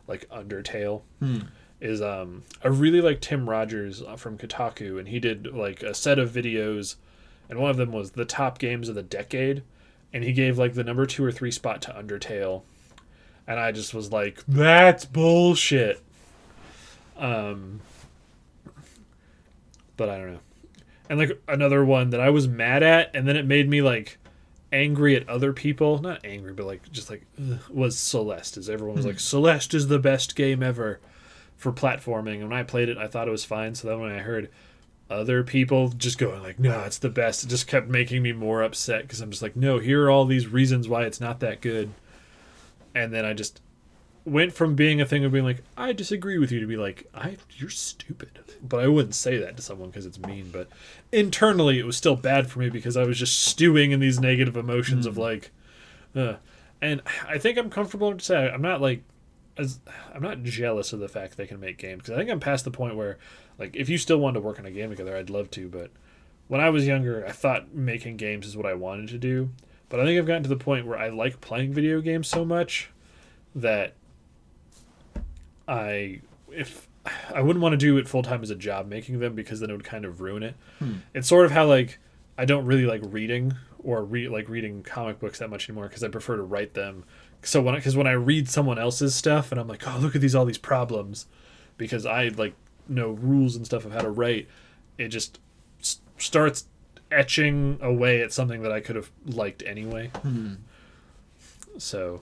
like Undertale. Is I really like Tim Rogers from Kotaku, and he did like a set of videos, and one of them was the top games of the decade, and he gave like the number 2 or 3 spot to Undertale, and I just was like, that's bullshit. But I don't know. And like another one that I was mad at, and then it made me like angry at other people. Not angry, but like just like was Celeste. As everyone was like, Celeste is the best game ever for platforming. And when I played it, I thought it was fine. So then when I heard other people just going like, no, it's the best, it just kept making me more upset because I'm just like, no, here are all these reasons why it's not that good. And then I just went from being a thing of being like, I disagree with you, to be like, you're stupid. But I wouldn't say that to someone because it's mean. But internally, it was still bad for me because I was just stewing in these negative emotions of like, and I think I'm comfortable to say I'm not like, I'm not jealous of the fact they can make games, because I think I'm past the point where, like, if you still wanted to work on a game together, I'd love to. But when I was younger, I thought making games is what I wanted to do. But I think I've gotten to the point where I like playing video games so much that I wouldn't want to do it full time as a job making them, because then it would kind of ruin it. It's sort of how like I don't really like reading or reading comic books that much anymore, because I prefer to write them. So when I read someone else's stuff and I'm like, oh, look at all these problems, because I like know rules and stuff of how to write, it just starts etching away at something that I could have liked anyway. So,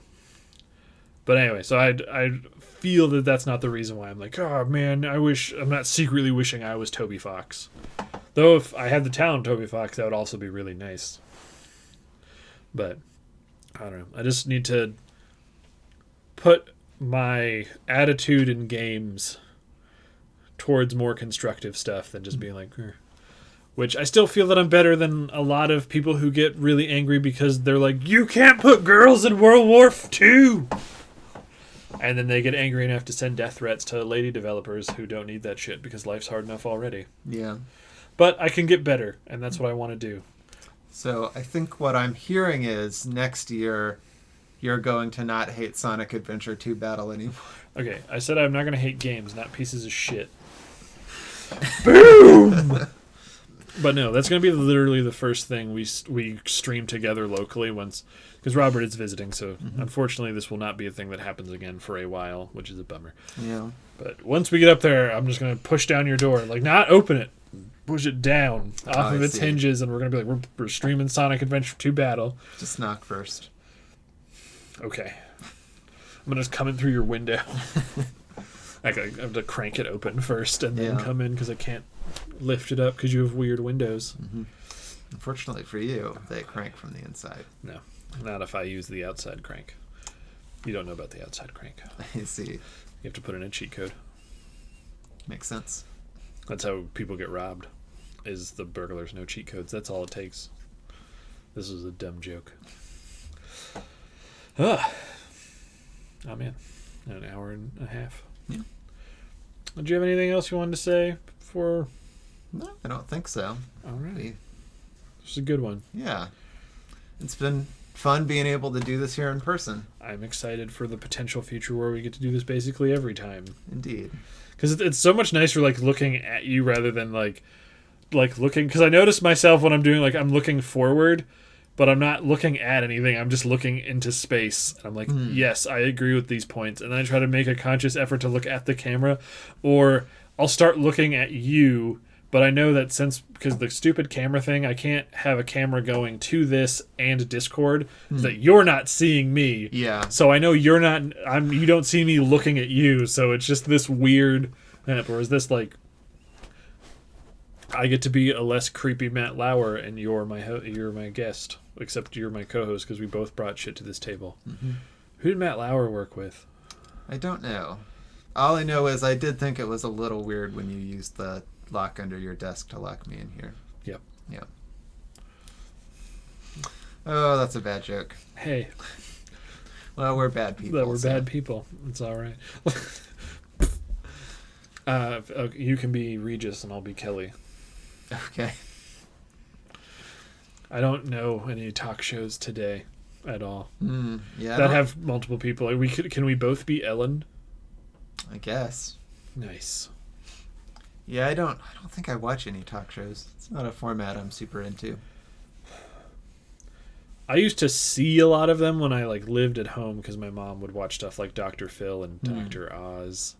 but anyway, so I feel that that's not the reason why I'm like, oh man, I'm not secretly wishing I was Toby Fox. Though if I had the talent Toby Fox, that would also be really nice. But I don't know. I just need to put my attitude in games towards more constructive stuff than just being like, which I still feel that I'm better than a lot of people who get really angry because they're like, you can't put girls in World War II. And then they get angry enough to send death threats to lady developers who don't need that shit because life's hard enough already. Yeah. But I can get better, and that's what I want to do. So I think what I'm hearing is next year you're going to not hate Sonic Adventure 2 Battle anymore. Okay, I said I'm not going to hate games, not pieces of shit. Boom! But no, that's going to be literally the first thing we stream together locally once, because Robert is visiting, so unfortunately this will not be a thing that happens again for a while, which is a bummer. Yeah. But once we get up there, I'm just going to push down your door, like not open it, push it down off of its hinges, and we're going to be like, we're streaming Sonic Adventure 2 Battle. Just knock first. Okay. I'm going to just come in through your window. I have to crank it open first and then come in because I can't lift it up because you have weird windows. Unfortunately for you, they crank from the inside. No, not if I use the outside crank. You don't know about the outside crank. I see. You have to put in a cheat code. Makes sense. That's how people get robbed, is the burglars no cheat codes. That's all it takes. This is a dumb joke. Oh man, an hour and a half. Yeah. Did you have anything else you wanted to say before? No, I don't think so. All right. This is a good one. Yeah. It's been fun being able to do this here in person. I'm excited for the potential future where we get to do this basically every time. Indeed. Because it's so much nicer, like, looking at you rather than, like, like looking, because I notice myself when I'm doing like I'm looking forward, but I'm not looking at anything. I'm just looking into space. And I'm like, yes, I agree with these points. And then I try to make a conscious effort to look at the camera, or I'll start looking at you. But I know that because the stupid camera thing, I can't have a camera going to this and Discord, so that you're not seeing me. Yeah. So I know you're not. You don't see me looking at you. So it's just this weird. Whereas this, like, I get to be a less creepy Matt Lauer, and you're my guest. Except you're my co-host because we both brought shit to this table. Mm-hmm. Who did Matt Lauer work with? I don't know. All I know is I did think it was a little weird when you used the lock under your desk to lock me in here. Yep. Yeah. Oh, that's a bad joke. Hey. Well, we're bad people. We're bad people. It's all right. You can be Regis and I'll be Kelly. Okay. I don't know any talk shows today at all. Yeah. That have multiple people. Can we both be Ellen? I guess. Nice. Yeah, I don't think I watch any talk shows. It's not a format I'm super into. I used to see a lot of them when I like lived at home because my mom would watch stuff like Dr. Phil and Dr. Oz.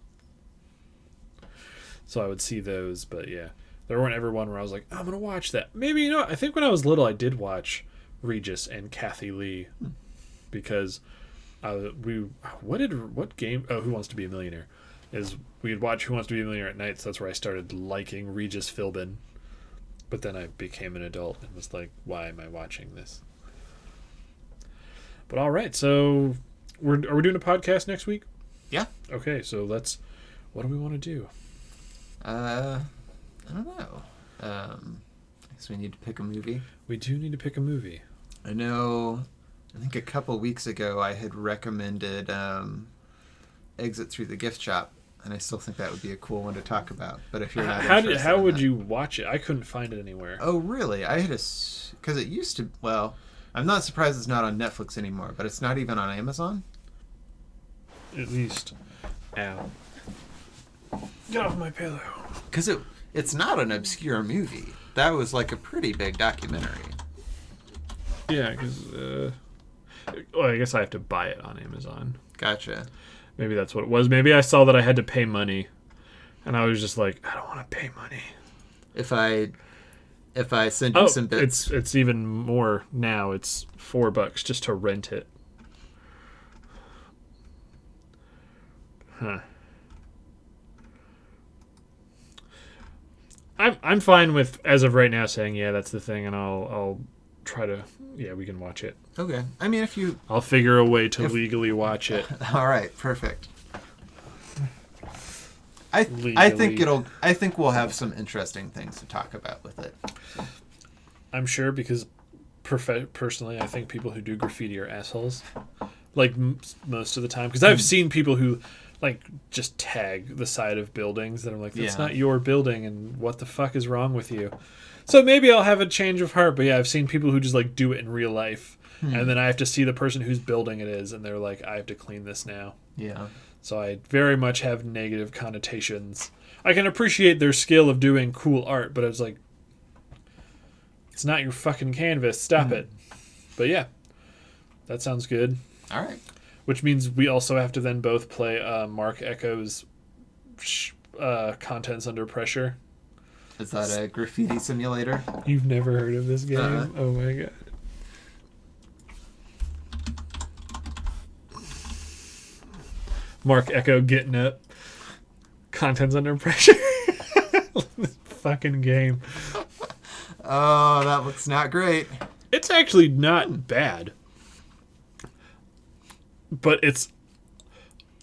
So I would see those, but yeah. There weren't ever one where I was like, I'm going to watch that. Maybe, I think when I was little I did watch Regis and Kathy Lee because what game? Oh, Who Wants to Be a Millionaire? We'd watch Who Wants to Be a Millionaire at night, so that's where I started liking Regis Philbin. But then I became an adult and was like, why am I watching this? But all right, so are we doing a podcast next week? Yeah. Okay, so what do we want to do? I don't know. I guess we need to pick a movie. We do need to pick a movie. I think a couple weeks ago I had recommended Exit Through the Gift Shop, and I still think that would be a cool one to talk about. But if you're not interested how would that, you watch it? I couldn't find it anywhere. Oh, really? I had because it used to. Well, I'm not surprised it's not on Netflix anymore, but it's not even on Amazon. At least, ow! Get off my pillow. Because it's not an obscure movie. That was like a pretty big documentary. Yeah, because I guess I have to buy it on Amazon. Gotcha. Maybe that's what it was. Maybe I saw that I had to pay money, and I was just like, I don't want to pay money. If I send you some bits, it's even more now. It's $4 just to rent it. Huh. I'm fine with, as of right now, saying yeah, that's the thing, and I'll try to. Yeah, we can watch it. Okay. I mean, I'll figure a way to legally watch it. All right, perfect. I think we'll have some interesting things to talk about with it. So. I'm sure, because personally, I think people who do graffiti are assholes. Like most of the time, because I've seen people who like just tag the side of buildings that I'm like, that's not your building, and what the fuck is wrong with you? So maybe I'll have a change of heart. But yeah, I've seen people who just like do it in real life, and then I have to see the person whose building it is, and they're like, I have to clean this now. Yeah. So I very much have negative connotations. I can appreciate their skill of doing cool art, but I was like, it's not your fucking canvas. Stop it. But yeah, that sounds good. All right. Which means we also have to then both play Mark Echo's Contents Under Pressure. Is that a graffiti simulator? You've never heard of this game? Oh my god. Mark Echo getting up. Contents Under Pressure. This fucking game. Oh, that looks not great. It's actually not bad. But it's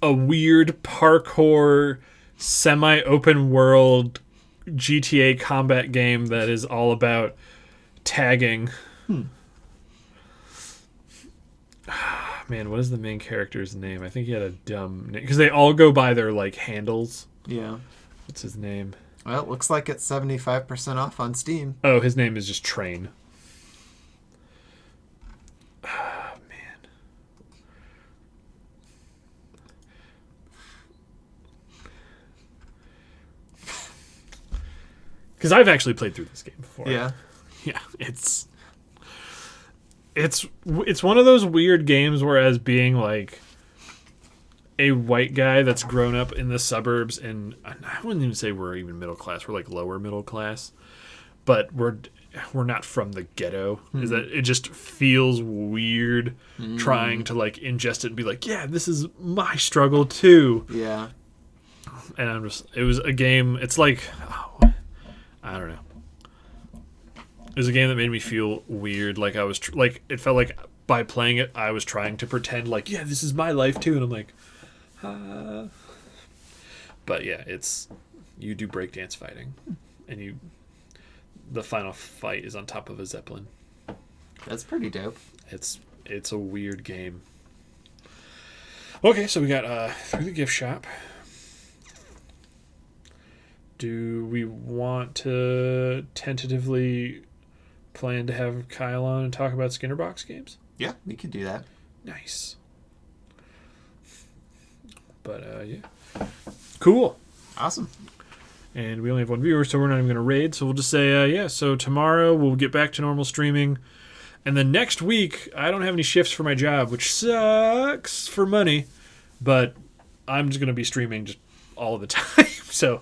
a weird parkour, semi-open world GTA combat game that is all about tagging. Man, what is the main character's name? I think he had a dumb name. Because they all go by their, like, handles. Yeah. What's his name? Well, it looks like it's 75% off on Steam. Oh, his name is just Train. Because I've actually played through this game before. Yeah. Yeah, it's one of those weird games where, as being like a white guy that's grown up in the suburbs, and I wouldn't even say we're even middle class, we're like lower middle class, but we're not from the ghetto. Is that it just feels weird trying to like ingest it and be like, yeah, this is my struggle too. Yeah. And it was a game, it's like, I don't know. It was a game that made me feel weird. Like I was, it felt like by playing it, I was trying to pretend like, yeah, this is my life too. And I'm like, But yeah, you do breakdance fighting. And the final fight is on top of a Zeppelin. That's pretty dope. It's a weird game. Okay, so we got through the gift shop. Do we want to tentatively plan to have Kyle on and talk about Skinnerbox games? Yeah, we could do that. Nice. But yeah. Cool. Awesome. And we only have one viewer, so we're not even going to raid. So we'll just say, yeah, so tomorrow we'll get back to normal streaming. And then next week, I don't have any shifts for my job, which sucks for money. But I'm just going to be streaming just all the time. So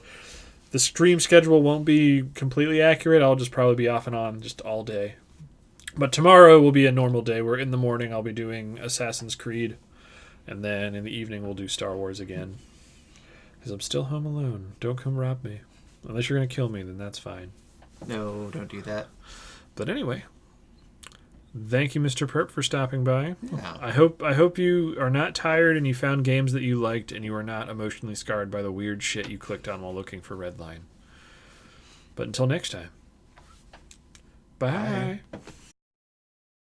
the stream schedule won't be completely accurate. I'll just probably be off and on just all day. But tomorrow will be a normal day where in the morning I'll be doing Assassin's Creed. And then in the evening we'll do Star Wars again. Because I'm still home alone. Don't come rob me. Unless you're going to kill me, then that's fine. No, don't do that. But anyway, thank you, Mr. Perp, for stopping by. Yeah. I hope you are not tired and you found games that you liked and you are not emotionally scarred by the weird shit you clicked on while looking for Redline. But until next time, bye.